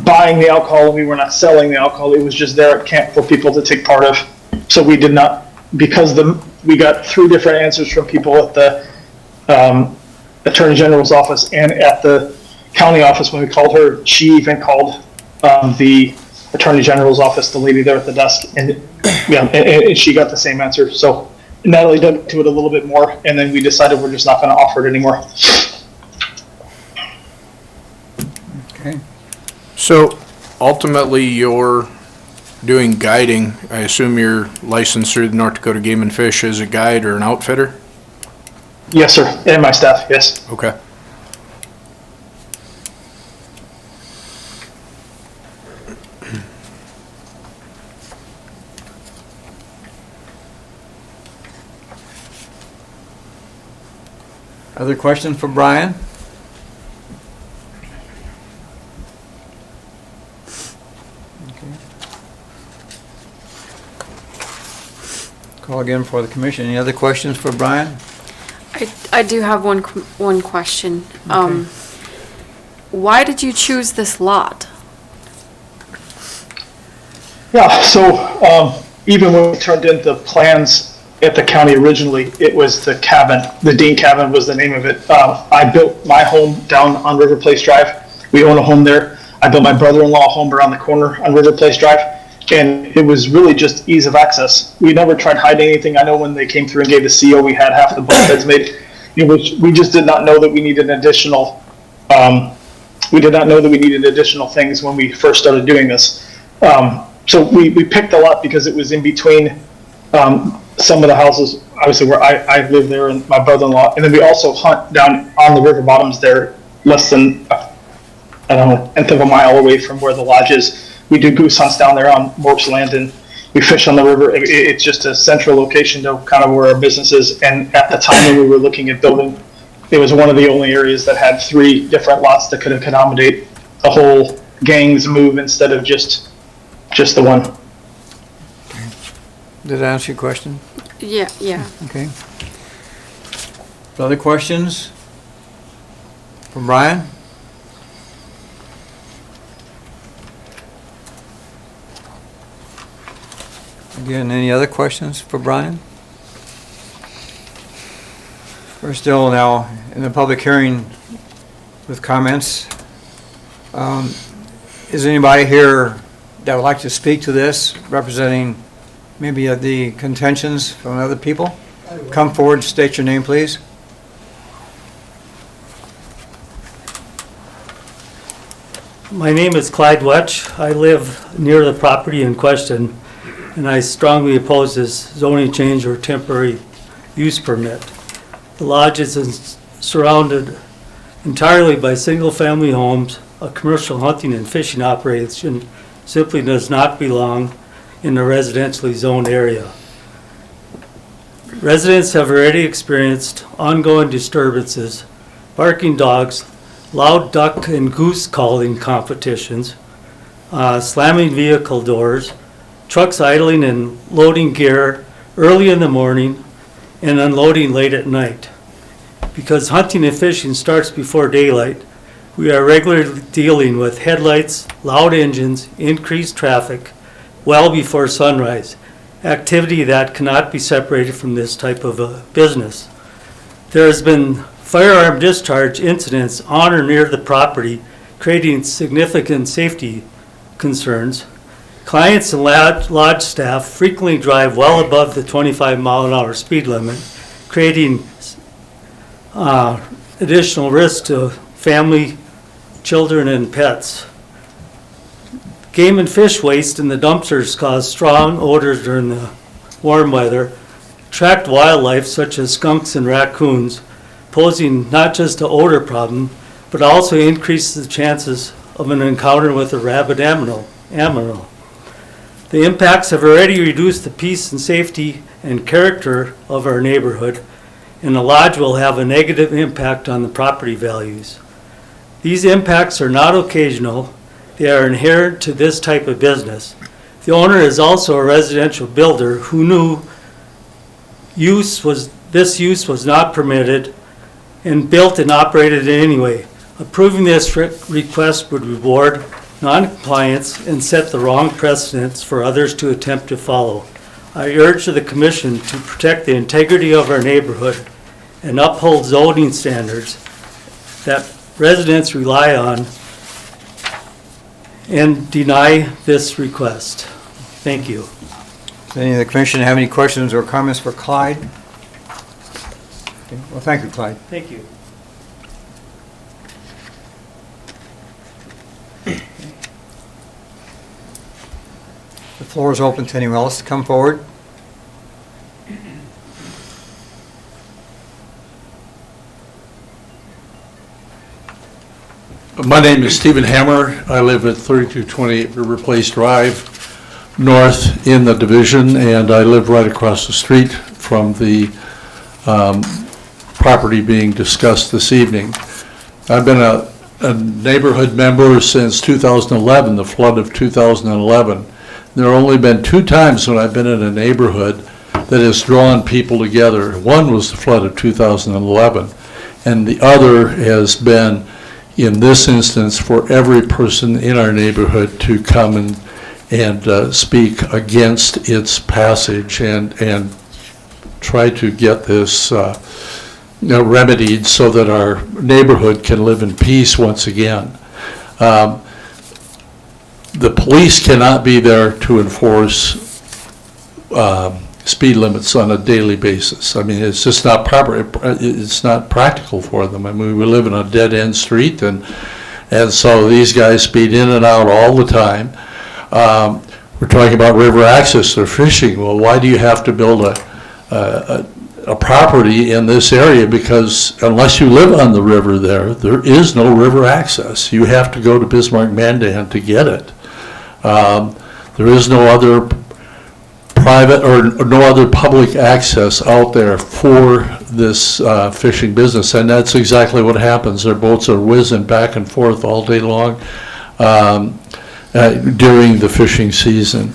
buying the alcohol, and we were not selling the alcohol. It was just there at camp for people to take part of. So we did not, because the we got 3 different answers from people at the Attorney General's office and at the county office. When we called her, she even called the Attorney General's office, the lady there at the desk, and yeah, and she got the same answer. So Natalie dug into it a little bit more, and then we decided we're just not going to offer it anymore. Okay. So ultimately, you're doing guiding. I assume you're licensed through the North Dakota Game and Fish as a guide or an outfitter? Yes, sir, and my staff, yes. Okay. Other questions for Brian? Call again for the commission. Any other questions for Brian? I do have one question. Why did you choose this lot? Yeah, so even when we turned in the plans at the county originally, it was the cabin. The Dean Cabin was the name of it. I built my home down on River Place Drive. We own a home there. I built my brother-in-law a home around the corner on River Place Drive. And it was really just ease of access. We never tried hiding anything. I know when they came through and gave the CO, we had half the bunk beds made. We just did not know that we needed additional. We did not know that we needed additional things when we first started doing this. So we picked a lot because it was in between some of the houses, obviously where I live there and my brother-in-law, and then we also hunt down on the river bottoms there, less than I don't know, a tenth of a mile away from where the lodge is. We do goose hunts down there on Mort's land, and we fish on the river. It's just a central location to kind of where our business is. And at the time when we were looking at building, it was one of the only areas that had 3 different lots that could accommodate the whole gang's move instead of just the one. Did that answer your question? Yeah. Okay. Other questions from Brian? Again, any other questions for Brian? We're still now in the public hearing with comments. Is anybody here that would like to speak to this, representing maybe the contentions from other people? Come forward, state your name, please. My name is Clyde Wetch. I live near the property in question, and I strongly oppose this zoning change or temporary use permit. The lodge is surrounded entirely by single-family homes. A commercial hunting and fishing operation simply does not belong in the residentially zoned area. Residents have already experienced ongoing disturbances, barking dogs, loud duck and goose calling competitions, slamming vehicle doors, trucks idling and loading gear early in the morning and unloading late at night. Because hunting and fishing starts before daylight, we are regularly dealing with headlights, loud engines, increased traffic well before sunrise, activity that cannot be separated from this type of a business. There has been firearm discharge incidents on or near the property, creating significant safety concerns. Clients and lodge staff frequently drive well above the 25-mile-an-hour speed limit, creating additional risk to family, children, and pets. Game and fish waste in the dumpsters cause strong odors during the warm weather, attract wildlife such as skunks and raccoons, posing not just an odor problem, but also increases the chances of an encounter with a rabid animal. The impacts have already reduced the peace and safety and character of our neighborhood, and the lodge will have a negative impact on the property values. These impacts are not occasional, they are inherent to this type of business. The owner is also a residential builder who knew this use was not permitted and built and operated it anyway. Approving this request would reward non-compliance and set the wrong precedents for others to attempt to follow. I urge the commission to protect the integrity of our neighborhood and uphold zoning standards that residents rely on and deny this request. Thank you. Does any of the commission have any questions or comments for Clyde? Okay, well, thank you, Clyde. Thank you. The floor is open to anyone else to come forward. My name is Stephen Hammer. I live at 3228 River Place Drive, north in the division, and I live right across the street from the property being discussed this evening. I've been a neighborhood member since 2011, the flood of 2011. There have only been 2 times when I've been in a neighborhood that has drawn people together. One was the flood of 2011, and the other has been, in this instance, for every person in our neighborhood to come and speak against its passage and try to get this remedied so that our neighborhood can live in peace once again. The police cannot be there to enforce speed limits on a daily basis. I mean, it's just not proper. It's not practical for them. I mean, we live in a dead-end street, and so these guys speed in and out all the time. We're talking about river access. They're fishing. Well, why do you have to build a property in this area? Because unless you live on the river there is no river access. You have to go to Bismarck-Mandan to get it. There is no other private or no other public access out there for this fishing business, and that's exactly what happens. Their boats are whizzing back and forth all day long during the fishing season,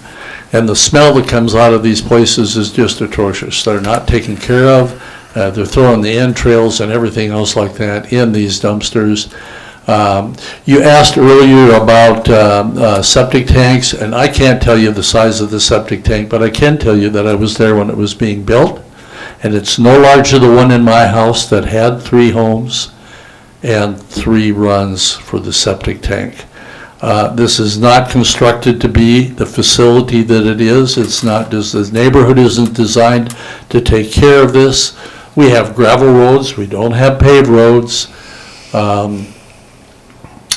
and the smell that comes out of these places is just atrocious. They're not taken care of. They're throwing the entrails and everything else like that in these dumpsters. You asked earlier about septic tanks, and I can't tell you the size of the septic tank, but I can tell you that I was there when it was being built, and it's no larger than the one in my house that had 3 homes and 3 runs for the septic tank. This is not constructed to be the facility that it is. It's not, the neighborhood isn't designed to take care of this. We have gravel roads, we don't have paved roads.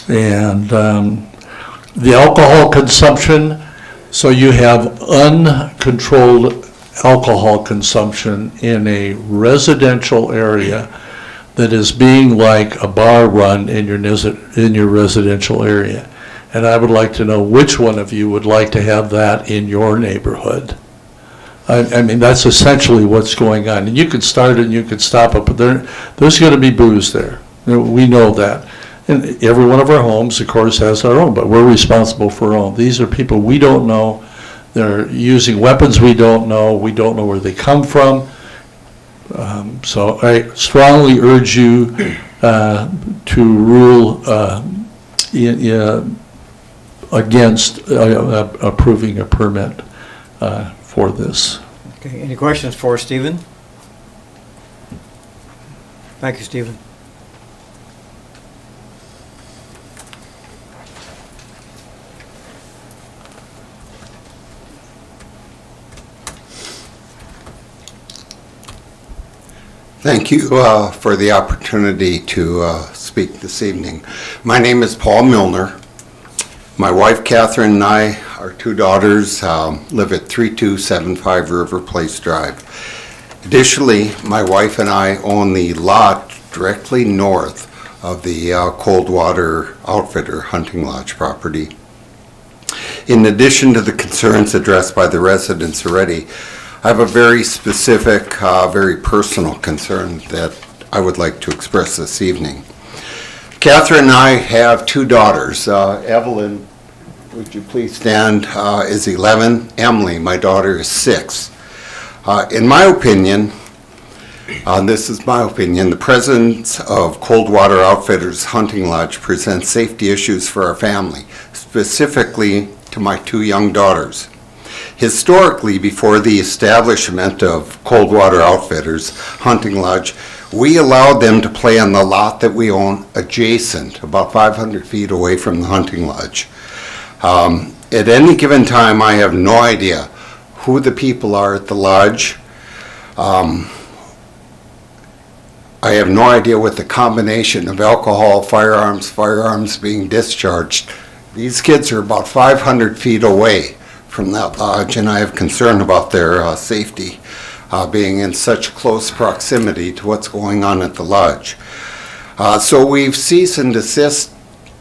And the alcohol consumption, so you have uncontrolled alcohol consumption in a residential area that is being like a bar run in your residential area. And I would like to know which one of you would like to have that in your neighborhood. I mean, that's essentially what's going on. And you could start it and you could stop it, but there's going to be booze there. We know that. And every one of our homes, of course, has our own, but we're responsible for our own. These are people we don't know. They're using weapons we don't know. We don't know where they come from. So I strongly urge you to rule against approving a permit for this. Okay, any questions for Stephen? Thank you, Stephen. Thank you for the opportunity to speak this evening. My name is Paul Milner. My wife Catherine and I, our 2 daughters, live at 3275 River Place Drive. Additionally, my wife and I own the lot directly north of the Coldwater Outfitter hunting lodge property. In addition to the concerns addressed by the residents already, I have a very specific, very personal concern that I would like to express this evening. Catherine and I have 2 daughters. Evelyn, would you please stand, is 11. Emily, my daughter, is 6. In my opinion, this is my opinion, the presence of Coldwater Outfitters Hunting Lodge presents safety issues for our family, specifically to my 2 young daughters. Historically, before the establishment of Coldwater Outfitters Hunting Lodge, we allowed them to play on the lot that we own adjacent, about 500 feet away from the hunting lodge. At any given time, I have no idea who the people are at the lodge. I have no idea what the combination of alcohol, firearms being discharged. These kids are about 500 feet away from that lodge, and I have concern about their safety being in such close proximity to what's going on at the lodge. So we've cease and desist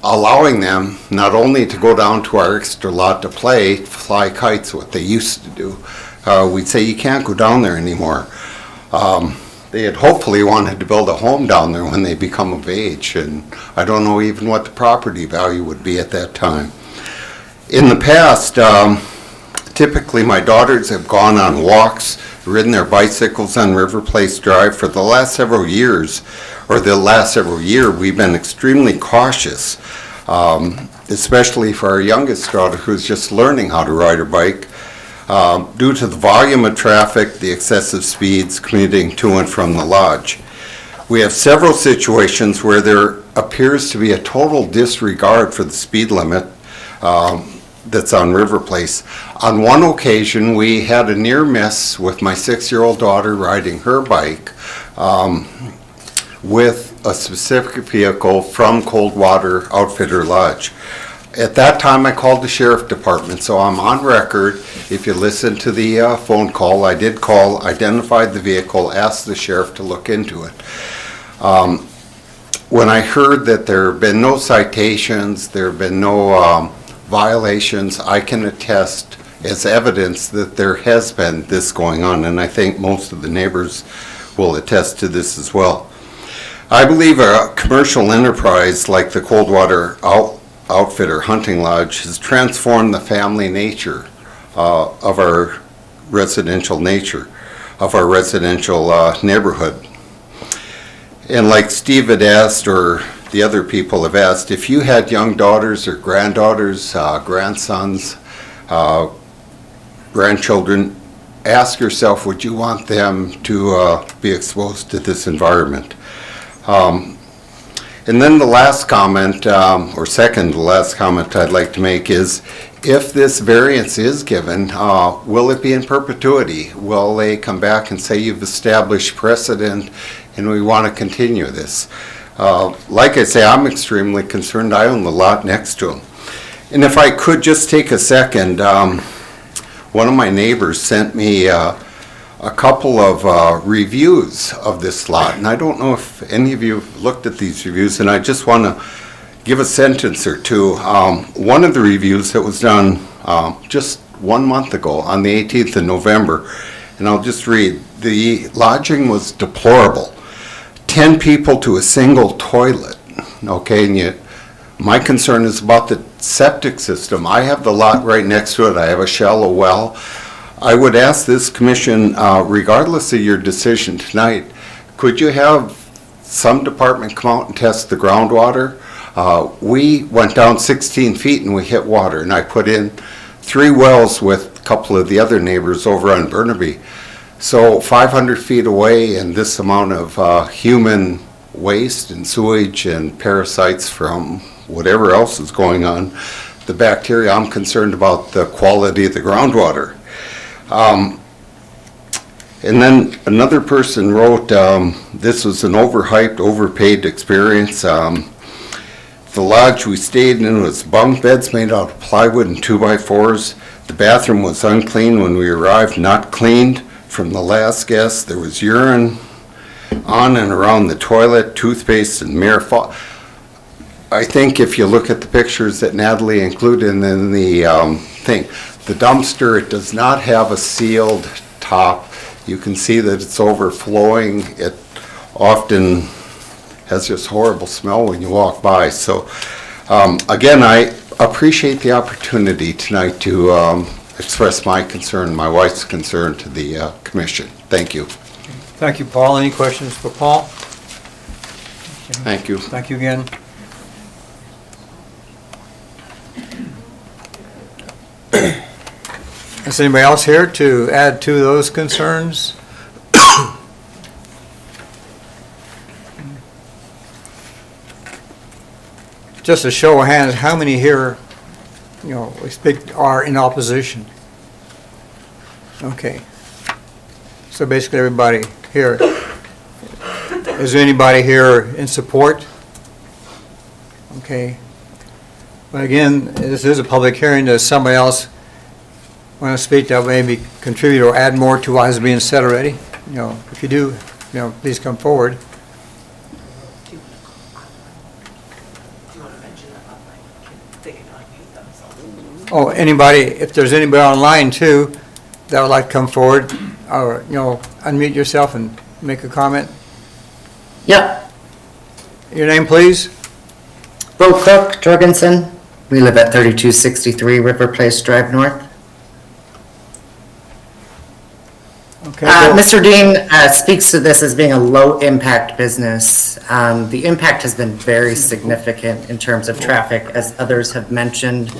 allowing them not only to go down to our extra lot to play, fly kites, what they used to do. We'd say you can't go down there anymore. They had hopefully wanted to build a home down there when they become of age, and I don't know even what the property value would be at that time. In the past, typically my daughters have gone on walks, ridden their bicycles on River Place Drive. For the last several years, we've been extremely cautious, especially for our youngest daughter who's just learning how to ride her bike. Due to the volume of traffic, the excessive speeds commuting to and from the lodge. We have several situations where there appears to be a total disregard for the speed limit that's on River Place. On one occasion, we had a near miss with my 6-year-old daughter riding her bike with a specific vehicle from Coldwater Outfitter Lodge. At that time, I called the sheriff department, so I'm on record. If you listen to the phone call, I did call, identified the vehicle, asked the sheriff to look into it. When I heard that there have been no citations, there have been no violations, I can attest as evidence that there has been this going on, and I think most of the neighbors will attest to this as well. I believe a commercial enterprise like the Coldwater Outfitter Hunting Lodge has transformed the family nature of our residential neighborhood. And like Steve had asked, or the other people have asked, if you had young daughters or granddaughters, grandsons, grandchildren, ask yourself, would you want them to be exposed to this environment? And then the last comment, or second to last comment I'd like to make is, if this variance is given, will it be in perpetuity? Will they come back and say you've established precedent and we want to continue this? Like I say, I'm extremely concerned. I own the lot next to them. And if I could just take a second, one of my neighbors sent me a couple of reviews of this lot, and I don't know if any of you have looked at these reviews, and I just want to give a sentence or two. One of the reviews that was done just 1 month ago on the 18th of November, and I'll just read. The lodging was deplorable. 10 people to a single toilet, okay, and yet my concern is about the septic system. I have the lot right next to it. I have a shallow well. I would ask this commission, regardless of your decision tonight, could you have some department come out and test the groundwater? We went down 16 feet and we hit water, and I put in 3 wells with a couple of the other neighbors over on Burnaby. So 500 feet away, and this amount of human waste and sewage and parasites from whatever else is going on, the bacteria, I'm concerned about the quality of the groundwater. And then another person wrote, this was an overhyped, overpaid experience. The lodge we stayed in was bunk beds made out of plywood and 2x4s. The bathroom was unclean when we arrived, not cleaned from the last guest. There was urine on and around the toilet, toothpaste and mirror. I think if you look at the pictures that Natalie included in the thing, the dumpster, it does not have a sealed top. You can see that it's overflowing. It often has this horrible smell when you walk by. So again, I appreciate the opportunity tonight to express my concern, my wife's concern to the commission. Thank you. Thank you, Paul. Any questions for Paul? Thank you. Thank you again. Is anybody else here to add to those concerns? Just a show of hands, how many here, we speak, are in opposition? Okay. So basically everybody here. Is there anybody here in support? Okay. But again, this is a public hearing. Does somebody else want to speak that maybe contribute or add more to what has been said already? If you do, please come forward. Oh, anybody, if there's anybody online too that would like to come forward, or, unmute yourself and make a comment. Yep. Your name, please? Bo Cook, Jorgensen. We live at 3263 River Place Drive North. Okay. Mr. Dean speaks to this as being a low-impact business. The impact has been very significant in terms of traffic, as others have mentioned,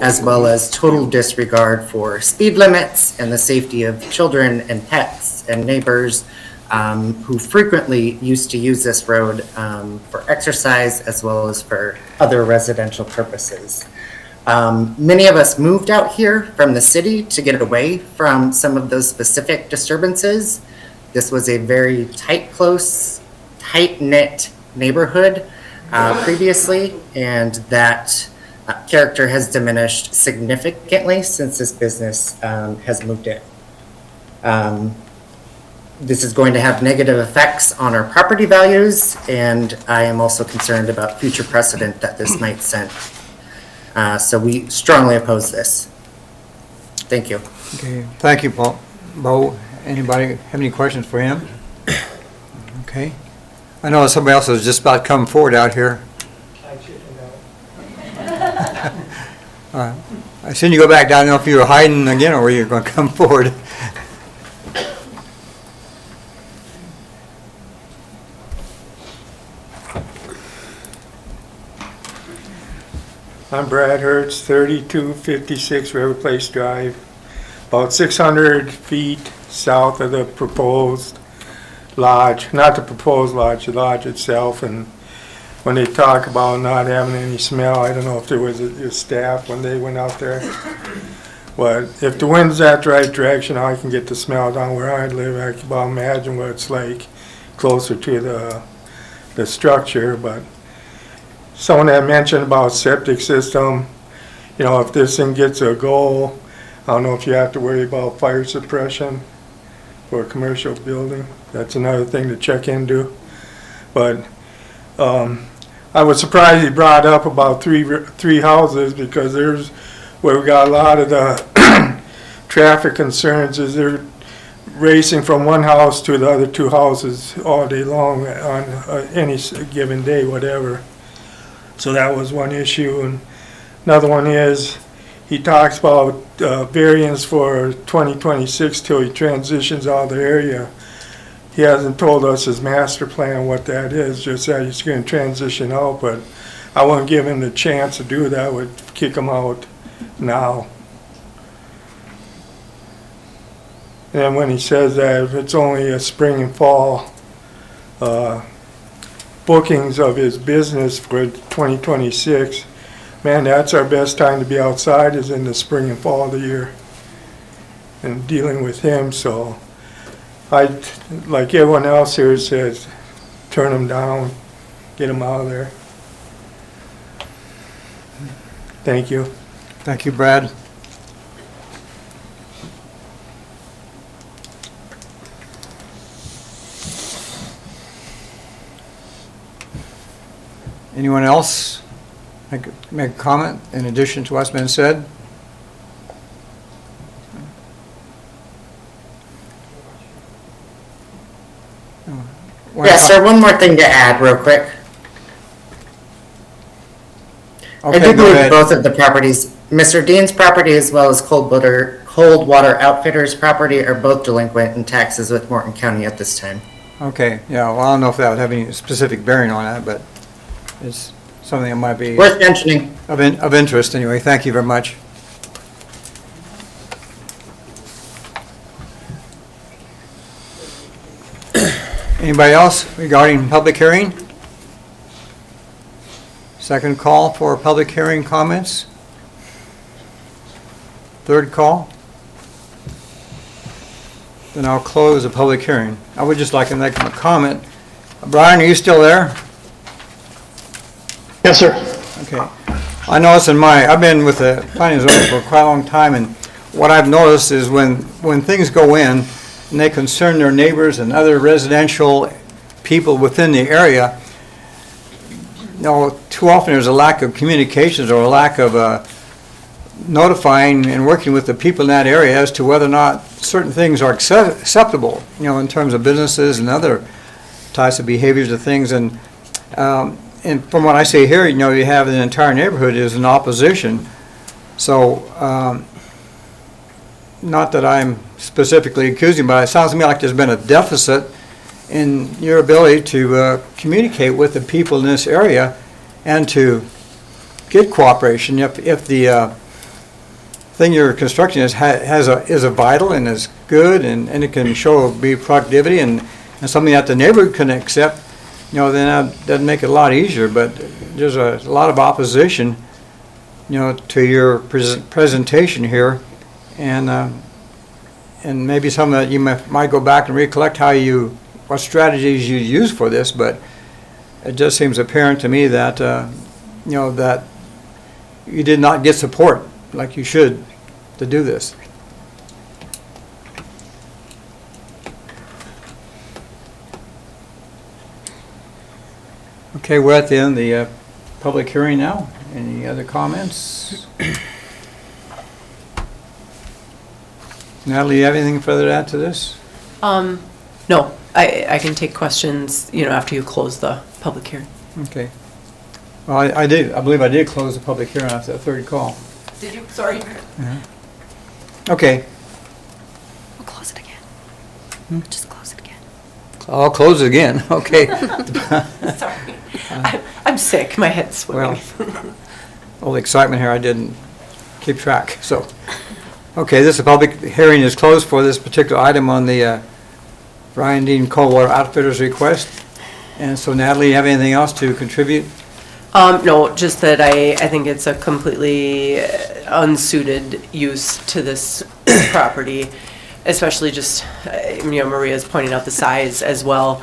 as well as total disregard for speed limits and the safety of children and pets and neighbors who frequently used to use this road for exercise as well as for other residential purposes. Many of us moved out here from the city to get away from some of those specific disturbances. This was a very tight, close, tight-knit neighborhood previously, and that character has diminished significantly since this business has moved in. This is going to have negative effects on our property values, and I am also concerned about future precedent that this might set. So we strongly oppose this. Thank you. Okay, thank you, Paul. Bo, anybody have any questions for him? Okay. I know somebody else is just about to come forward out here. I seen you go back down. I don't know if you were hiding again or were you going to come forward. I'm Brad Hertz, 3256 River Place Drive, about 600 feet south of the proposed lodge, not the proposed lodge, the lodge itself. And when they talk about not having any smell, I don't know if there was a staff when they went out there. But if the wind's that right direction, I can get the smell down where I live. I can about imagine what it's like closer to the structure. But someone had mentioned about septic system. If this thing gets a go, I don't know if you have to worry about fire suppression for a commercial building. That's another thing to check into. But I was surprised he brought up about three houses, because there's where we got a lot of the traffic concerns is they're racing from one house to the other two houses all day long on any given day, whatever. So that was one issue. And another one is he talks about variance for 2026 till he transitions out of the area. He hasn't told us his master plan what that is, just that he's going to transition out, but I wouldn't give him the chance to do that. I would kick him out now. And when he says that if it's only a spring and fall bookings of his business for 2026, man, that's our best time to be outside, is in the spring and fall of the year and dealing with him. So I, like everyone else here says, turn him down, get him out of there. Thank you. Thank you, Brad. Anyone else make a comment in addition to what's been said? Yes, sir, one more thing to add real quick. I do believe both of the properties, Mr. Dean's property as well as Coldwater Outfitters property, are both delinquent in taxes with Morton County at this time. Okay, yeah, well, I don't know if that would have any specific bearing on that, but it's something that might be worth mentioning. Of interest anyway. Thank you very much. Anybody else regarding public hearing? Second call for public hearing comments? Third call? Then I'll close the public hearing. I would just like to make a comment. Brian, are you still there? Yes, sir. Okay. I noticed I've been with the planning zone for quite a long time, and what I've noticed is when things go in and they concern their neighbors and other residential people within the area, too often there's a lack of communications or a lack of notifying and working with the people in that area as to whether or not certain things are acceptable, in terms of businesses and other types of behaviors of things. And from what I see here, you have the entire neighborhood is in opposition. So, not that I'm specifically accusing, but it sounds to me like there's been a deficit in your ability to communicate with the people in this area and to get cooperation. If the thing you're constructing is a vital and is good and it can be productivity and something that the neighborhood can accept, then that'd make it a lot easier. But there's a lot of opposition, to your presentation here, and maybe some that you might go back and recollect what strategies you use for this. But it just seems apparent to me that that you did not get support like you should to do this. Okay, we're at the end of the public hearing now. Any other comments? Natalie, you have anything further to add to this? No, I can take questions, after you close the public hearing. Okay. Well, I believe I did close the public hearing after the third call. Did you? Sorry. Okay. We'll close it again. Just close it again. I'll close it again. Okay. Sorry. I'm sick. My head's swimming. Well, all the excitement here, I didn't keep track. So, okay, the public hearing is closed for this particular item on the Brian Dean Coldwater Outfitters request. And so, Natalie, you have anything else to contribute? No, just that I think it's a completely unsuited use to this property, especially just, Maria's pointing out the size as well.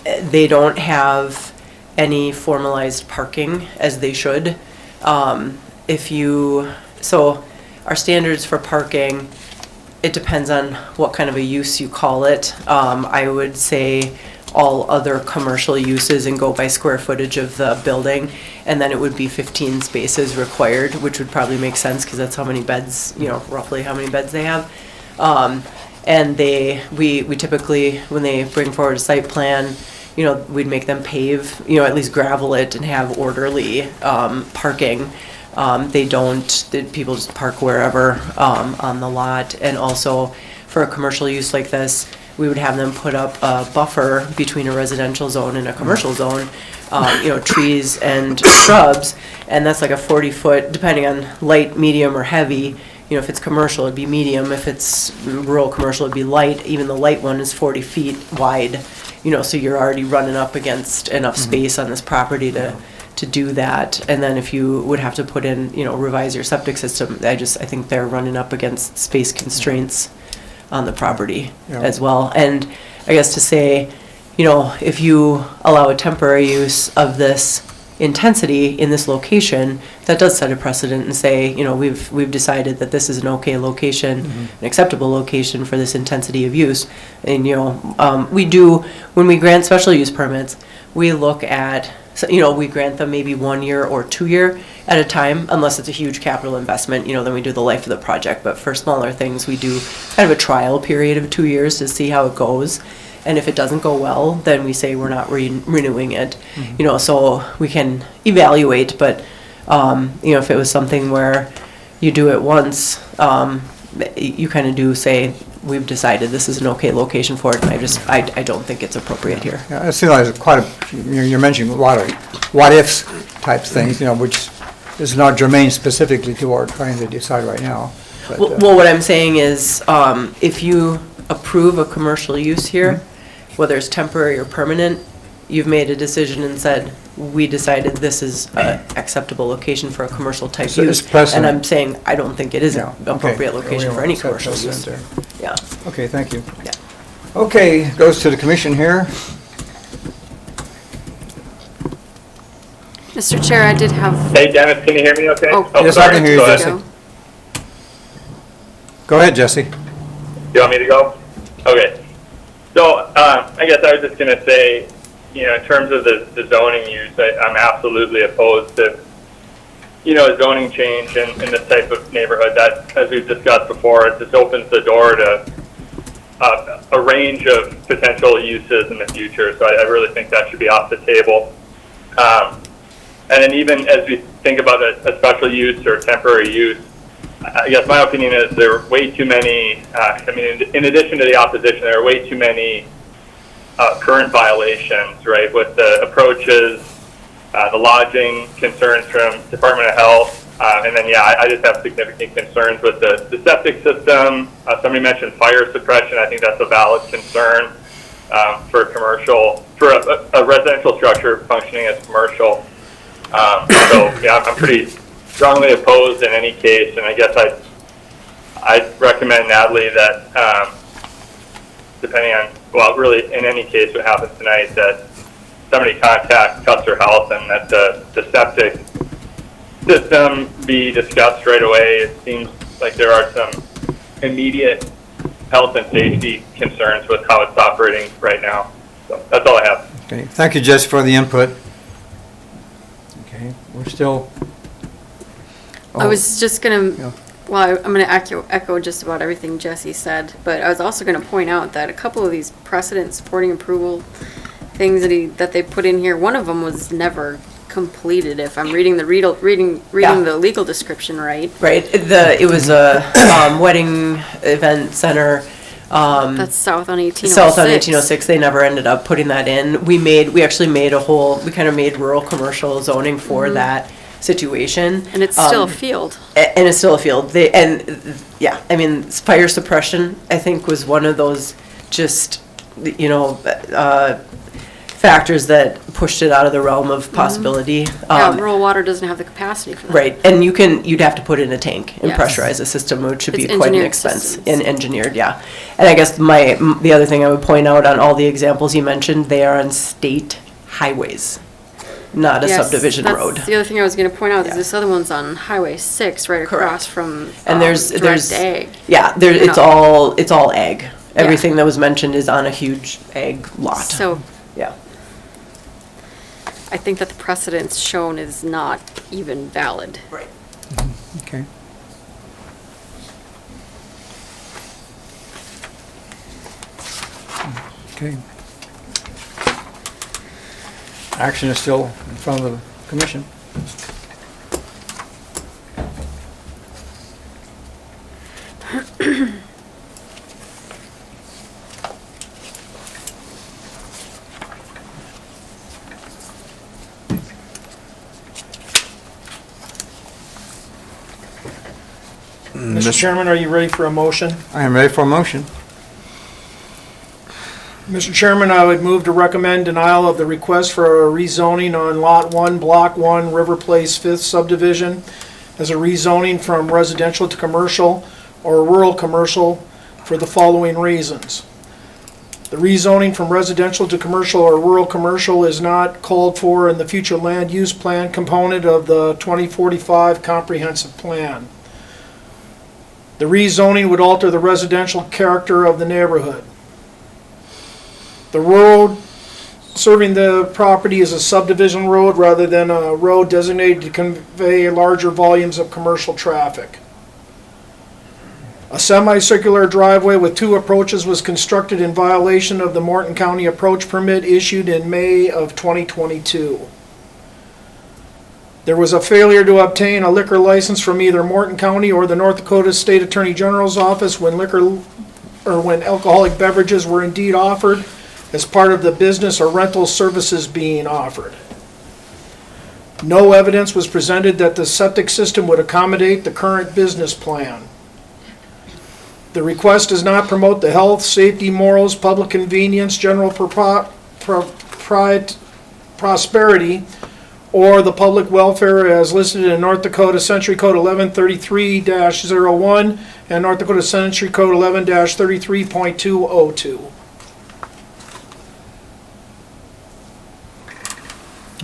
They don't have any formalized parking as they should. So our standards for parking, it depends on what kind of a use you call it. I would say all other commercial uses and go by square footage of the building, and then it would be 15 spaces required, which would probably make sense because that's how many beds, roughly how many beds they have. And we typically, when they bring forward a site plan, we'd make them pave, at least gravel it and have orderly parking. People just park wherever on the lot. And also for a commercial use like this, we would have them put up a buffer between a residential zone and a commercial zone, trees and shrubs, and that's like a 40-foot, depending on light, medium, or heavy. If it's commercial, it'd be medium. If it's rural commercial, it'd be light. Even the light one is 40 feet wide, so you're already running up against enough space on this property to do that. And then if you would have to put in, revise your septic system, I think they're running up against space constraints on the property as well. And I guess to say, if you allow a temporary use of this intensity in this location, that does set a precedent and say, we've decided that this is an okay location, an acceptable location for this intensity of use. And, we do, when we grant special use permits, we look at, we grant them maybe 1 year or 2 year at a time, unless it's a huge capital investment, then we do the life of the project. But for smaller things, we do kind of a trial period of 2 years to see how it goes. And if it doesn't go well, then we say we're not renewing it, so we can evaluate. But, if it was something where you do it once, you kind of do say, we've decided this is an okay location for it, and I don't think it's appropriate here. Yeah, it seems like quite you're mentioning a lot of what-ifs type things, which is not germane specifically to what we're trying to decide right now. But, well, what I'm saying is, if you approve a commercial use here, whether it's temporary or permanent, you've made a decision and said, we decided this is an acceptable location for a commercial type So it's use. precedent. And I'm saying, I don't think it is an Yeah, okay. appropriate location for any commercial use. Precedent there. Yeah. Okay, thank you. Yeah. Okay, goes to the commission here. Mr. Chair, I did have, Hey, Dennis, can you hear me okay? Oh. Yes, I sorry. can hear you, Go ahead. Jesse. Go ahead, Jesse. You want me to go? Okay. So, I guess I was just going to say, you know, in terms of the zoning use, I'm absolutely opposed to, you know, a zoning change in this type of neighborhood. That, as we've discussed before, it just opens the door to a range of potential uses in the future. So I really think that should be off the table. And then even as we think about a special use or temporary use, I guess my opinion is there are way too many, I mean, in addition to the opposition, there are way too many current violations, right, with the approaches, the lodging concerns from Department of Health, and then, yeah, I just have significant concerns with the septic system. Somebody mentioned fire suppression. I think that's a valid concern for commercial, for a residential structure functioning as commercial. So, yeah, I'm pretty strongly opposed in any case, and I guess I'd recommend, Natalie, that depending on, well, really, in any case, what happens tonight, that somebody contact Custer Health and that the septic system be discussed right away. It seems like there are some immediate health and safety concerns with how it's operating right now. So that's all I have. Okay, thank you, Jesse, for the input. Okay, we're still. I was just gonna, Yeah. well, I'm gonna echo just about everything Jesse said, but I was also gonna point out that a couple of these precedent supporting approval things that they put in here, one of them was never completed, if I'm reading the the legal description right. Right, it was a wedding event center. That's south on 1806. South on 1806, they never ended up putting that in. We actually made we kind of made rural commercial zoning for that situation. And it's still a field. And it's still a field. Yeah, I mean, fire suppression, I think, was one of those just, you know, factors that pushed it out of the realm of possibility. Yeah, rural water doesn't have the capacity for that. Right, and you'd have to put in a tank and Yes. pressurize the system, which would be It's quite an engineered expense. systems. And engineered, yeah. And I guess the other thing I would point out on all the examples you mentioned, they are on state highways, not a Yes, subdivision that's road. the other thing I was gonna point out, is Yeah. this other one's on Highway 6, right across from And there's direct ag. Yeah, it's No. all ag. Everything that was mentioned is on a huge ag lot. So Yeah. I think that the precedence shown is not even valid. Right. Okay. Okay. Action is still in front of the commission. Mr. Chairman, are you ready for a motion? I am ready for a motion. Mr. Chairman, I would move to recommend denial of the request for a rezoning on Lot 1, Block 1, River Place 5th subdivision as a rezoning from residential to commercial or rural commercial for the following reasons. The rezoning from residential to commercial or rural commercial is not called for in the future land use plan component of the 2045 comprehensive plan. The rezoning would alter the residential character of the neighborhood. The road serving the property is a subdivision road rather than a road designated to convey larger volumes of commercial traffic. A semicircular driveway with 2 approaches was constructed in violation of the Morton County approach permit issued in May of 2022. There was a failure to obtain a liquor license from either Morton County or the North Dakota State Attorney General's office when alcoholic beverages were indeed offered as part of the business or rental services being offered. No evidence was presented that the septic system would accommodate the current business plan. The request does not promote the health, safety, morals, public convenience, general prosperity, or the public welfare as listed in North Dakota Century Code 1133-01 and North Dakota Century Code 11-33.202.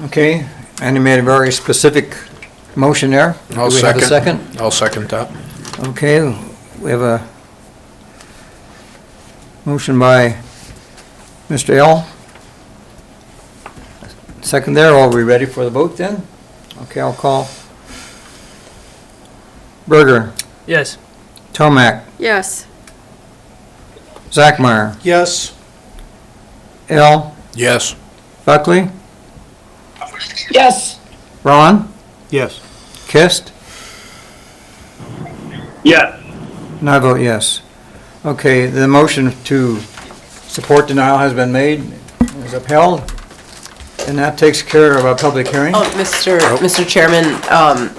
Okay, and you made a very specific motion there. I'll Do we have a second. second? I'll second that. Okay, we have a motion by Mr. L. Second there, are we ready for the vote then? Okay, I'll call. Berger, Yes. Tomac, Yes. Zachmeyer, Yes. L, Yes. Buckley, Yes. Ron, Yes. Kist, Yes. and I vote yes. Okay, the motion to support denial has been made, is upheld, and that takes care of a public hearing. Oh, Mr. Chairman,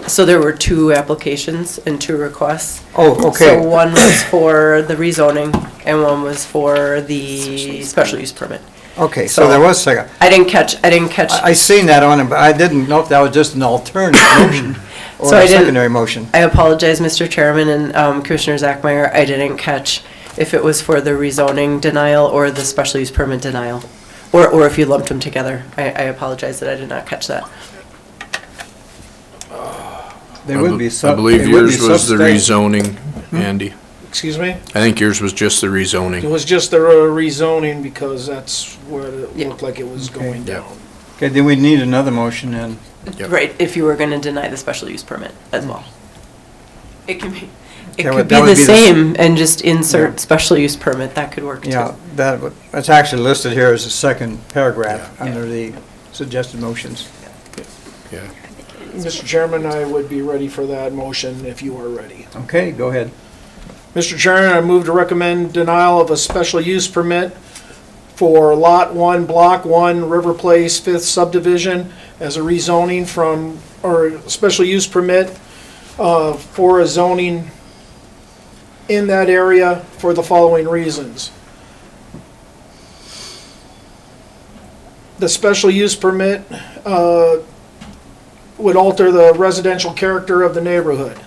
so there were 2 applications and 2 requests. Oh, So okay. one was for the rezoning and one was for the special use permit. Okay, so there was a second. I didn't catch, I seen that on it, but I didn't know if that was just an alternative motion or So I a didn't- secondary motion. I apologize, Mr. Chairman and Commissioner Zachmeyer, I didn't catch if it was for the rezoning denial or the special use permit denial, or if you lumped them together. I apologize that I did not catch that. They would be I believe they would be yours was the substantial. rezoning, Andy. Excuse me? I think yours was just the It rezoning. was just the rezoning because that's where it Yeah. looked like it was going Yeah. down. Okay, then we need another motion then. Yep. Right, if you were gonna deny the special use permit as well. It can be, it Okay, could that be would the be the same and just insert special use permit, that could work too. Yeah, that's actually listed here as the second paragraph under the suggested motions. Yeah. Mr. Chairman, I would be ready for that motion if you are ready. Okay, go ahead. Mr. Chairman, I move to recommend denial of a special use permit for Lot 1, Block 1, River Place, 5th subdivision as a rezoning from, or special use permit for a zoning in that area for the following reasons. The special use permit would alter the residential character of the neighborhood.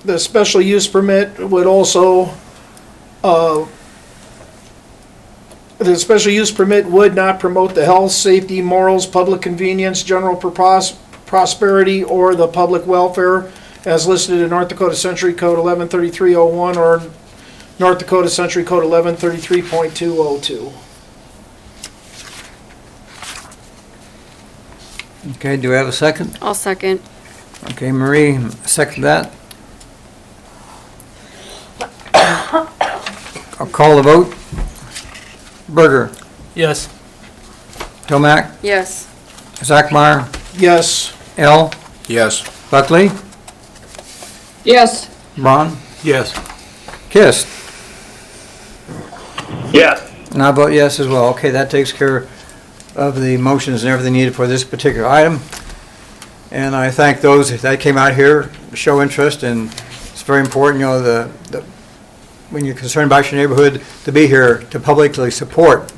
The special use permit would also, the special use permit would not promote the health, safety, morals, public convenience, general prosperity, or the public welfare as listed in North Dakota Century Code 1133-01 or North Dakota Century Code 1133.202. Okay, do we have a second? I'll second. Okay, Marie, second that. I'll call the vote. Berger, Yes. Tomac, Yes. Zachmeyer, Yes. L, Yes. Buckley, Yes. Ron, Yes. Kist. Yes. And I vote yes as well. Okay, that takes care of the motions and everything needed for this particular item. And I thank those that came out here to show interest, and it's very important, you know, when you're concerned about your neighborhood, to be here to publicly support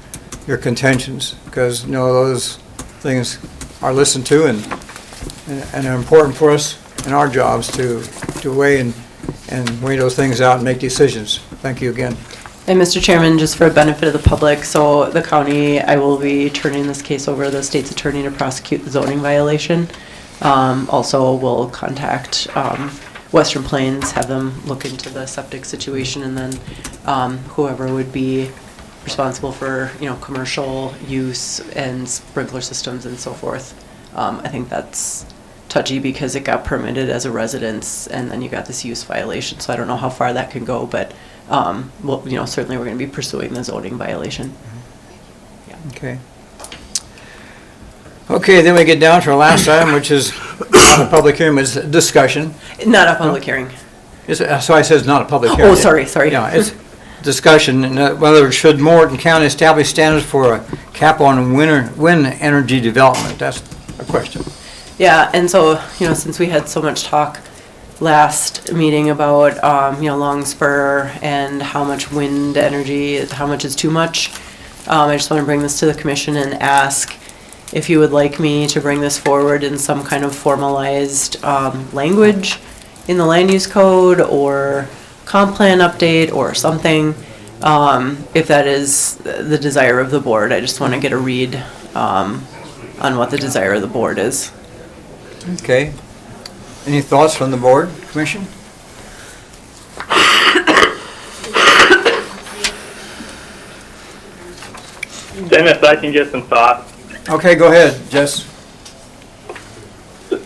your contentions, because, you know, those things are listened to and are important for us in our jobs to weigh and weigh those things out and make decisions. Thank you again. And Mr. Chairman, just for the benefit of the public, so the county, I will be turning this case over to the state's attorney to prosecute the zoning violation. Also, we'll contact Western Plains, have them look into the septic situation, and then whoever would be responsible for, you know, commercial use and sprinkler systems and so forth. I think that's touchy because it got permitted as a residence and then you got this use violation, so I don't know how far that can go, but well, you know, certainly we're going to be pursuing the zoning violation. Okay. Okay, then we get down to our last item, which is not a public hearing, but it's a discussion. Not a public hearing. So I said it's not a public hearing. Oh, sorry. Yeah, it's discussion, and whether should Morton County establish standards for a cap on wind energy development? That's a question. Yeah, and so, since we had so much talk last meeting about, Long Spur and how much wind energy, how much is too much, I just want to bring this to the commission and ask if you would like me to bring this forward in some kind of formalized language in the land use code or comp plan update or something, if that is the desire of the board. I just want to get a read on what the desire of the board is. Okay. Any thoughts from the board, commission? Dennis, I can get some thoughts. Okay, go ahead, Jess.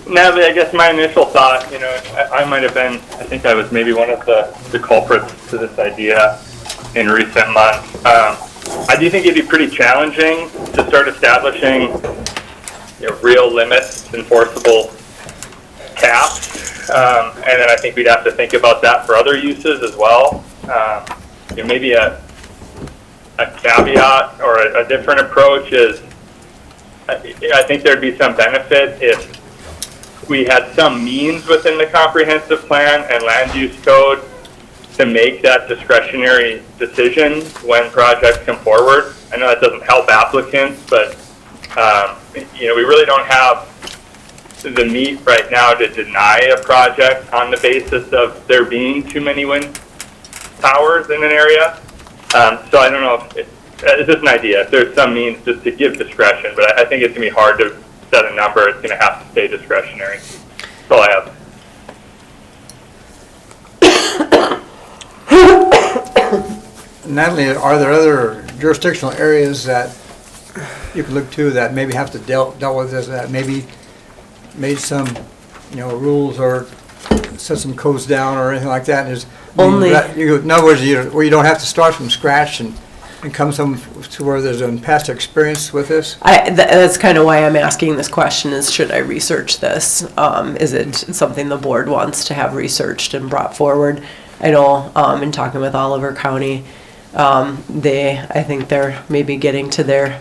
Natalie, I guess my initial thought, I might have been, I think I was maybe one of the culprits to this idea in recent months. I do think it'd be pretty challenging to start establishing real limits, enforceable caps, and then I think we'd have to think about that for other uses as well. Maybe a caveat or a different approach is, I think there'd be some benefit if we had some means within the comprehensive plan and land use code to make that discretionary decision when projects come forward. I know that doesn't help applicants, but we really don't have the meat right now to deny a project on the basis of there being too many wind towers in an area. So I don't know if it's just an idea. If there's some means just to give discretion, but I think it's going to be hard to set a number. It's going to have to stay discretionary. That's all I have. Natalie, are there other jurisdictional areas that you can look to that maybe have to dealt with this, that maybe made some, rules or set some codes down or anything like that? In other words, where you don't have to start from scratch and come to where there's a past experience with this? That's kind of why I'm asking this question, is should I research this? Is it something the board wants to have researched and brought forward? I know in talking with Oliver County, I think they're maybe getting to their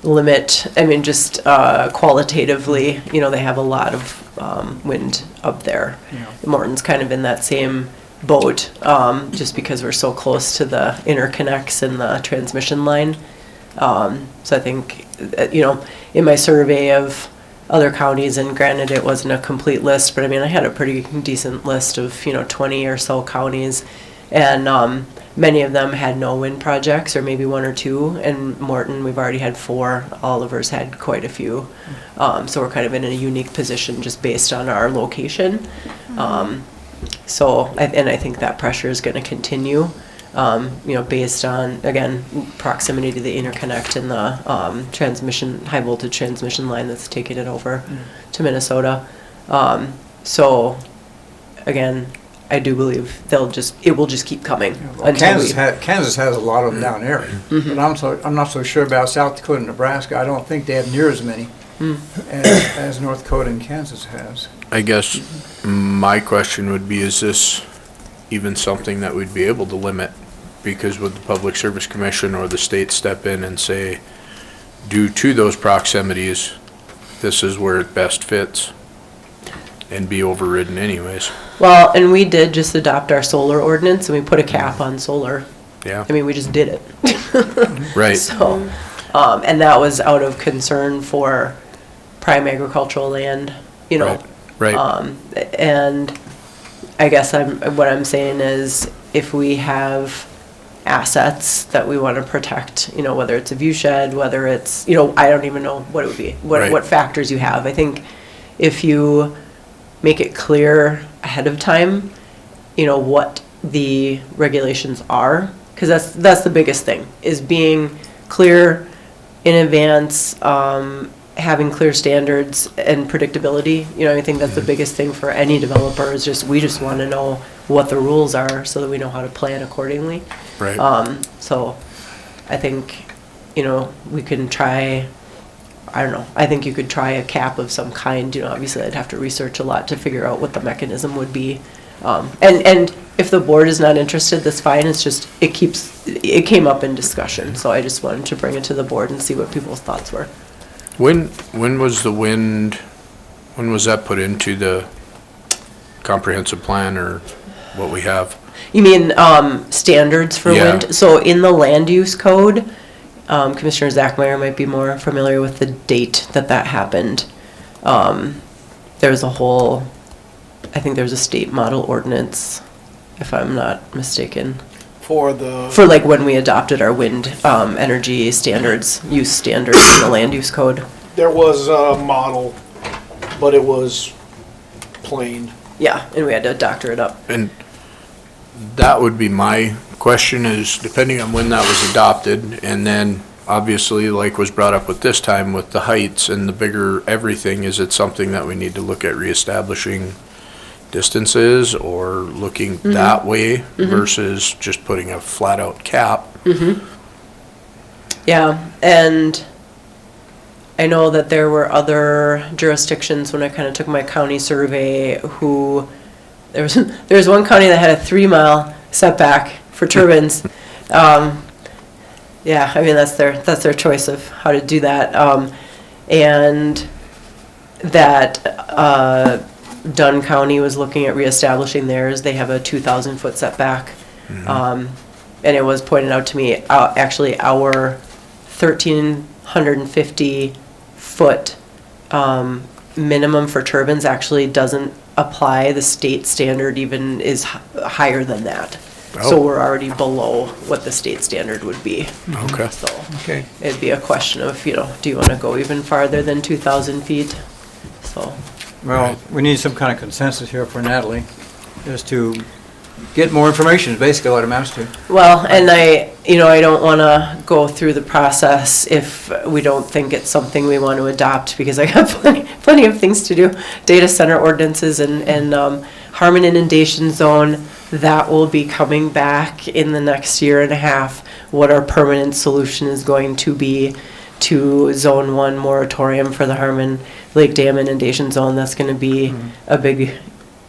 limit. I mean, just qualitatively, they have a lot of wind up there. Yeah. Morton's kind of in that same boat, just because we're so close to the interconnects and the transmission line. So I think, in my survey of other counties, and granted it wasn't a complete list, but I mean, I had a pretty decent list of, 20 or so counties, and many of them had no wind projects, or maybe one or two, and Morton, we've already had 4. Oliver's had quite a few. So we're kind of in a unique position just based on our location. I think that pressure is going to continue, based on, again, proximity to the interconnect and the high voltage transmission line that's taking it over to Minnesota. Again, I do believe it will just keep coming. Well, Kansas has a lot of them down there, but I'm not so sure about South Dakota and Nebraska. I don't think they have near as many as North Dakota and Kansas has. I guess my question would be, is this even something that we'd be able to limit? Because would the Public Service Commission or the state step in and say, due to those proximities, this is where it best fits, and be overridden anyways? Well, and we did just adopt our solar ordinance, and we put a cap on solar. Yeah. I mean, we just did it. Right. So, and that was out of concern for prime agricultural land, Right. And I guess what I'm saying is, if we have assets that we want to protect, whether it's a view shed, whether it's, I don't even know what it would be, what factors you have. I think if you make it clear ahead of time, what the regulations are, because that's the biggest thing, is being clear in advance, having clear standards and predictability. I think that's the biggest thing for any developer, is we just want to know what the rules are so that we know how to plan accordingly. Right. So I think, we can try, I don't know, I think you could try a cap of some kind. Obviously I'd have to research a lot to figure out what the mechanism would be. And if the board is not interested, that's fine. It's just, it came up in discussion. So I just wanted to bring it to the board and see what people's thoughts were. When was the wind When was that put into the comprehensive plan or what we have? You mean standards for Yeah. wind? So in the land use code, Commissioner Zachmeyer might be more familiar with the date that happened. There was a whole, I think there was a state model ordinance, if I'm not mistaken, For like when we adopted our wind energy standards, use standards in the land use code. there was a model, but it was plain. Yeah, and we had to doctor it up. And that would be my question is, depending on when that was adopted, and then obviously, like was brought up with this time with the heights and the bigger everything, is it something that we need to look at reestablishing distances or looking that way versus just putting a flat out cap? Yeah, and I know that there were other jurisdictions when I kind of took my county survey who, there was one county that had a 3-mile setback for turbines. Yeah, I mean, that's their choice of how to do that. And that Dunn County was looking at reestablishing theirs. They have a 2,000-foot setback. And it was pointed out to me, actually, our 1,350-foot minimum for turbines actually doesn't apply. The state standard even is higher than that. So we're already below what the state standard would be. Okay. So it'd be a question of, do you want to go even farther than 2,000 feet? So. Well, we need some kind of consensus here for Natalie, is to get more information, is basically what it amounts to. Well, and I don't want to go through the process if we don't think it's something we want to adopt, because I got plenty of things to do. Data center ordinances and Harmon inundation zone, that will be coming back in the next year and a half. What our permanent solution is going to be to Zone 1 moratorium for the Harmon Lake Dam inundation zone. That's going to be a big,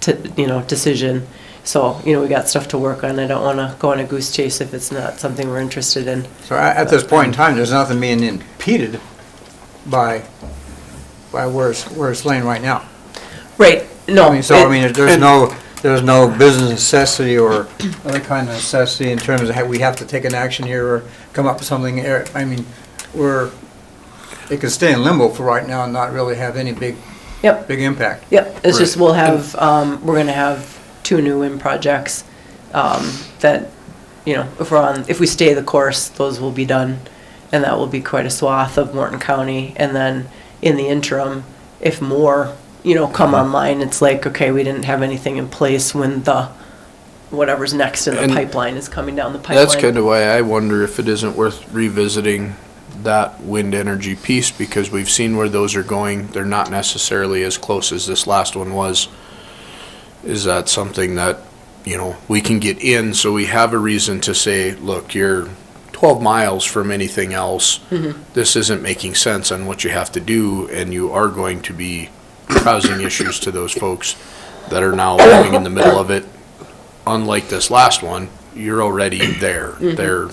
decision. So, we got stuff to work on. I don't want to go on a goose chase if it's not something we're interested in. So at this point in time, there's nothing being impeded by where it's laying right now. Right, no. There's no business necessity or other kind of necessity in terms of we have to take an action here or come up with something. I mean, it could stay in limbo for right now and not really have any big impact. Yep, it's just we're going to have 2 new wind projects that, if we stay the course, those will be done, and that will be quite a swath of Morton County. And then in the interim, if more come online, it's like, okay, we didn't have anything in place when whatever's next in the pipeline is coming down the pipeline. That's kind of why I wonder if it isn't worth revisiting that wind energy piece, because we've seen where those are going. They're not necessarily as close as this last one was. Is that something that, we can get in so we have a reason to say, look, you're 12 miles from anything else. This isn't making sense on what you have to do, and you are going to be causing issues to those folks that are now living in the middle of it. Unlike this last one, you're already there. They're,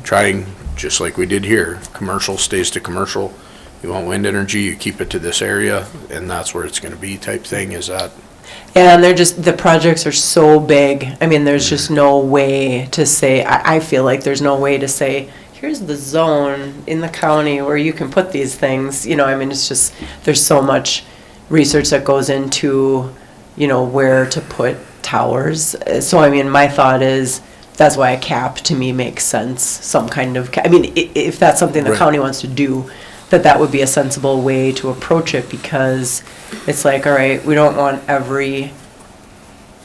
trying, just like we did here, commercial stays to commercial. You want wind energy, you keep it to this area, and that's where it's going to be type thing. Is that? And the projects are so big. I mean, there's just no way to say, I feel like there's no way to say, here's the zone in the county where you can put these things. It's just, there's so much research that goes into, where to put towers. So, my thought is, that's why a cap to me makes sense. Some kind of, if that's something the county wants to do, that would be a sensible way to approach it, because it's like, all right, we don't want every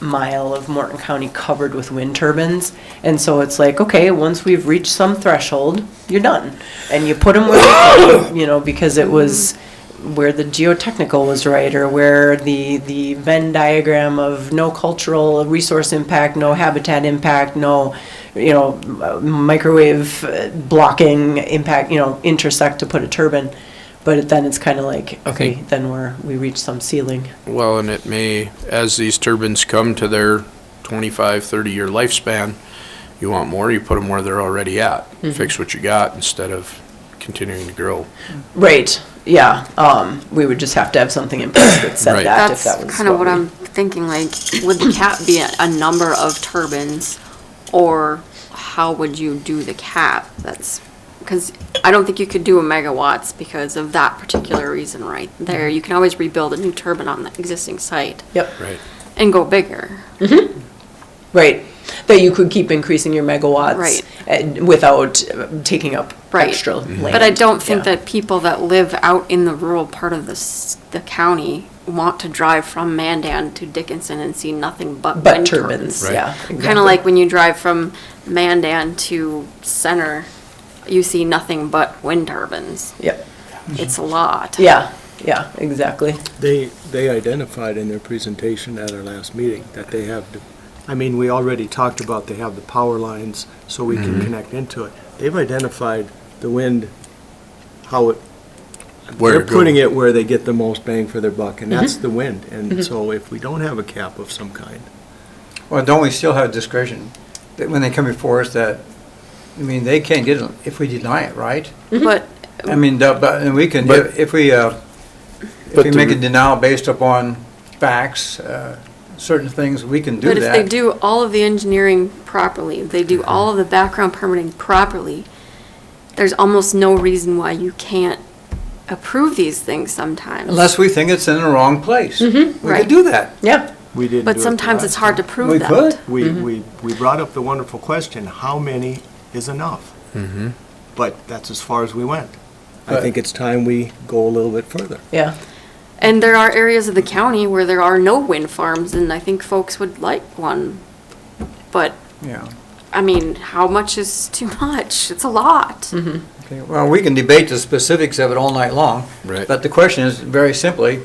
mile of Morton County covered with wind turbines. And so it's like, okay, once we've reached some threshold, you're done. And you put them where, because it was where the geotechnical was right, or where the Venn diagram of no cultural resource impact, no habitat impact, no, microwave blocking impact, intersect to put a turbine. But then it's kind of like, okay, then we reach some ceiling. Well, and it may, as these turbines come to their 25, 30-year lifespan, you want more, you put them where they're already at. Fix what you got instead of continuing to grow. Right. we would just have to have something in place that said Right. that, if that That's was kind of what we- I'm thinking, like, would the cap be a number of turbines? Or how would you do the cap? That's, because I don't think you could do a megawatts because of that particular reason right there. You can always rebuild a new turbine on the existing site Yep, Right. and go bigger. right. That you could keep increasing your megawatts. Right. Without taking up Right. extra land. But I don't think Yeah. that people that live out in the rural part of the county want to drive from Mandan to Dickinson and see nothing but But wind turbines, Right. yeah. Kind exactly. of like when you drive from Mandan to Center, you see nothing but wind turbines. Yep, It's a lot. yeah, exactly. They identified in their presentation at our last meeting that they have, I mean, we already talked about they have the power lines so we can connect into it. They've identified the wind, how it, Where they're to go. putting it where they get the most bang for their buck, and that's the wind. And so if we don't have a cap of some kind, Well, don't we still have discretion that when they come before us that, I mean, they can't get it if we deny it, right? But I mean, but, and we can, But- if we but make the- a denial based upon facts, certain things, we can do But that. if they do all of the engineering properly, if they do all of the background permitting properly, there's almost no reason why you can't approve these things sometimes. Unless we think it's in the wrong place. We right. could do that. Yeah, we didn't do it But the sometimes last it's hard to time. prove We that. could. We brought up the wonderful question, how many is enough? But that's as far as we went. I But- think it's time we go a little bit further. yeah. And there are areas of the county where there are no wind farms, and I think folks would like one. But, Yeah. I mean, how much is too much? It's a lot. Okay, well, we can debate the specifics of it all night long. Right. But the question is, very simply,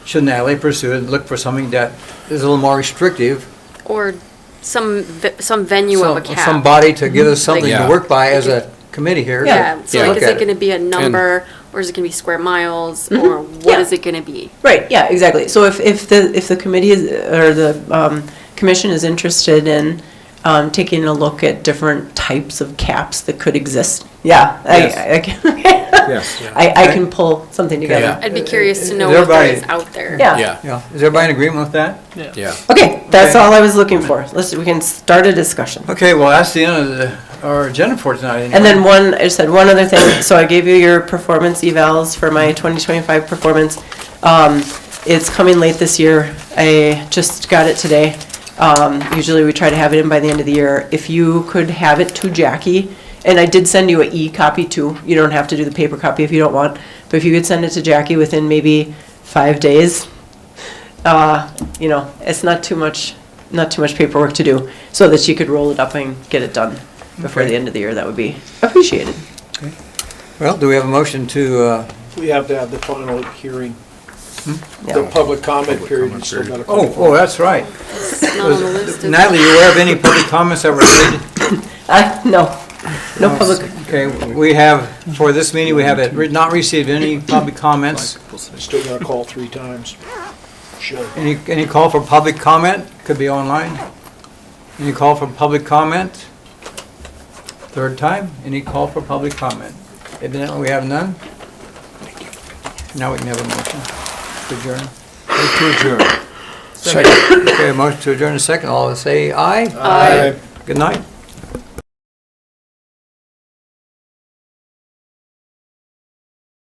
should Natalie pursue it and look for something that is a little more restrictive? Or some venue of a cap. Somebody to give us something to Yeah. work by as a committee here. to- Yeah, so to like, look is at it gonna be a number, or is it gonna be square miles, or what Yeah. is it gonna be? Right, yeah, exactly. So if the committee is, or the commission is interested in taking a look at different types of caps that could exist, yeah, I can, Yes. I can pull something together. Yeah. I'd be curious to know Is what there everybody- is out there. Yeah, Yeah, Yeah, is everybody in agreement with that? yeah. okay, that's Okay. all I was looking for. We can start a discussion. Okay, well, that's the end of our agenda for tonight. anyway. And then I just had one other thing. So I gave you your performance evals for my 2025 performance. It's coming late this year. I just got it today. Usually we try to have it in by the end of the year. If you could have it to Jackie, and I did send you an e-copy too. You don't have to do the paper copy if you don't want. But if you could send it to Jackie within maybe 5 days, it's not too much paperwork to do, so that she could roll it up and get it done before Okay. the end of the year. That would be appreciated. Well, do we have a motion to, We have to have the final hearing. Yeah. The public comment period, you still gotta. oh, that's right. It's not on the list of- Natalie, you aware of any public comments that were made? No public, Okay, we have, for this meeting, we have not received any public comments. Still gotta call 3 times. Should. Any call for public comment? Could be online. Any call for public comment? Third time, any call for public comment? Evidently, we have none. Now we can have a motion to adjourn. To adjourn. Second. Okay, a motion to adjourn, a second. All say aye. Aye. Good night.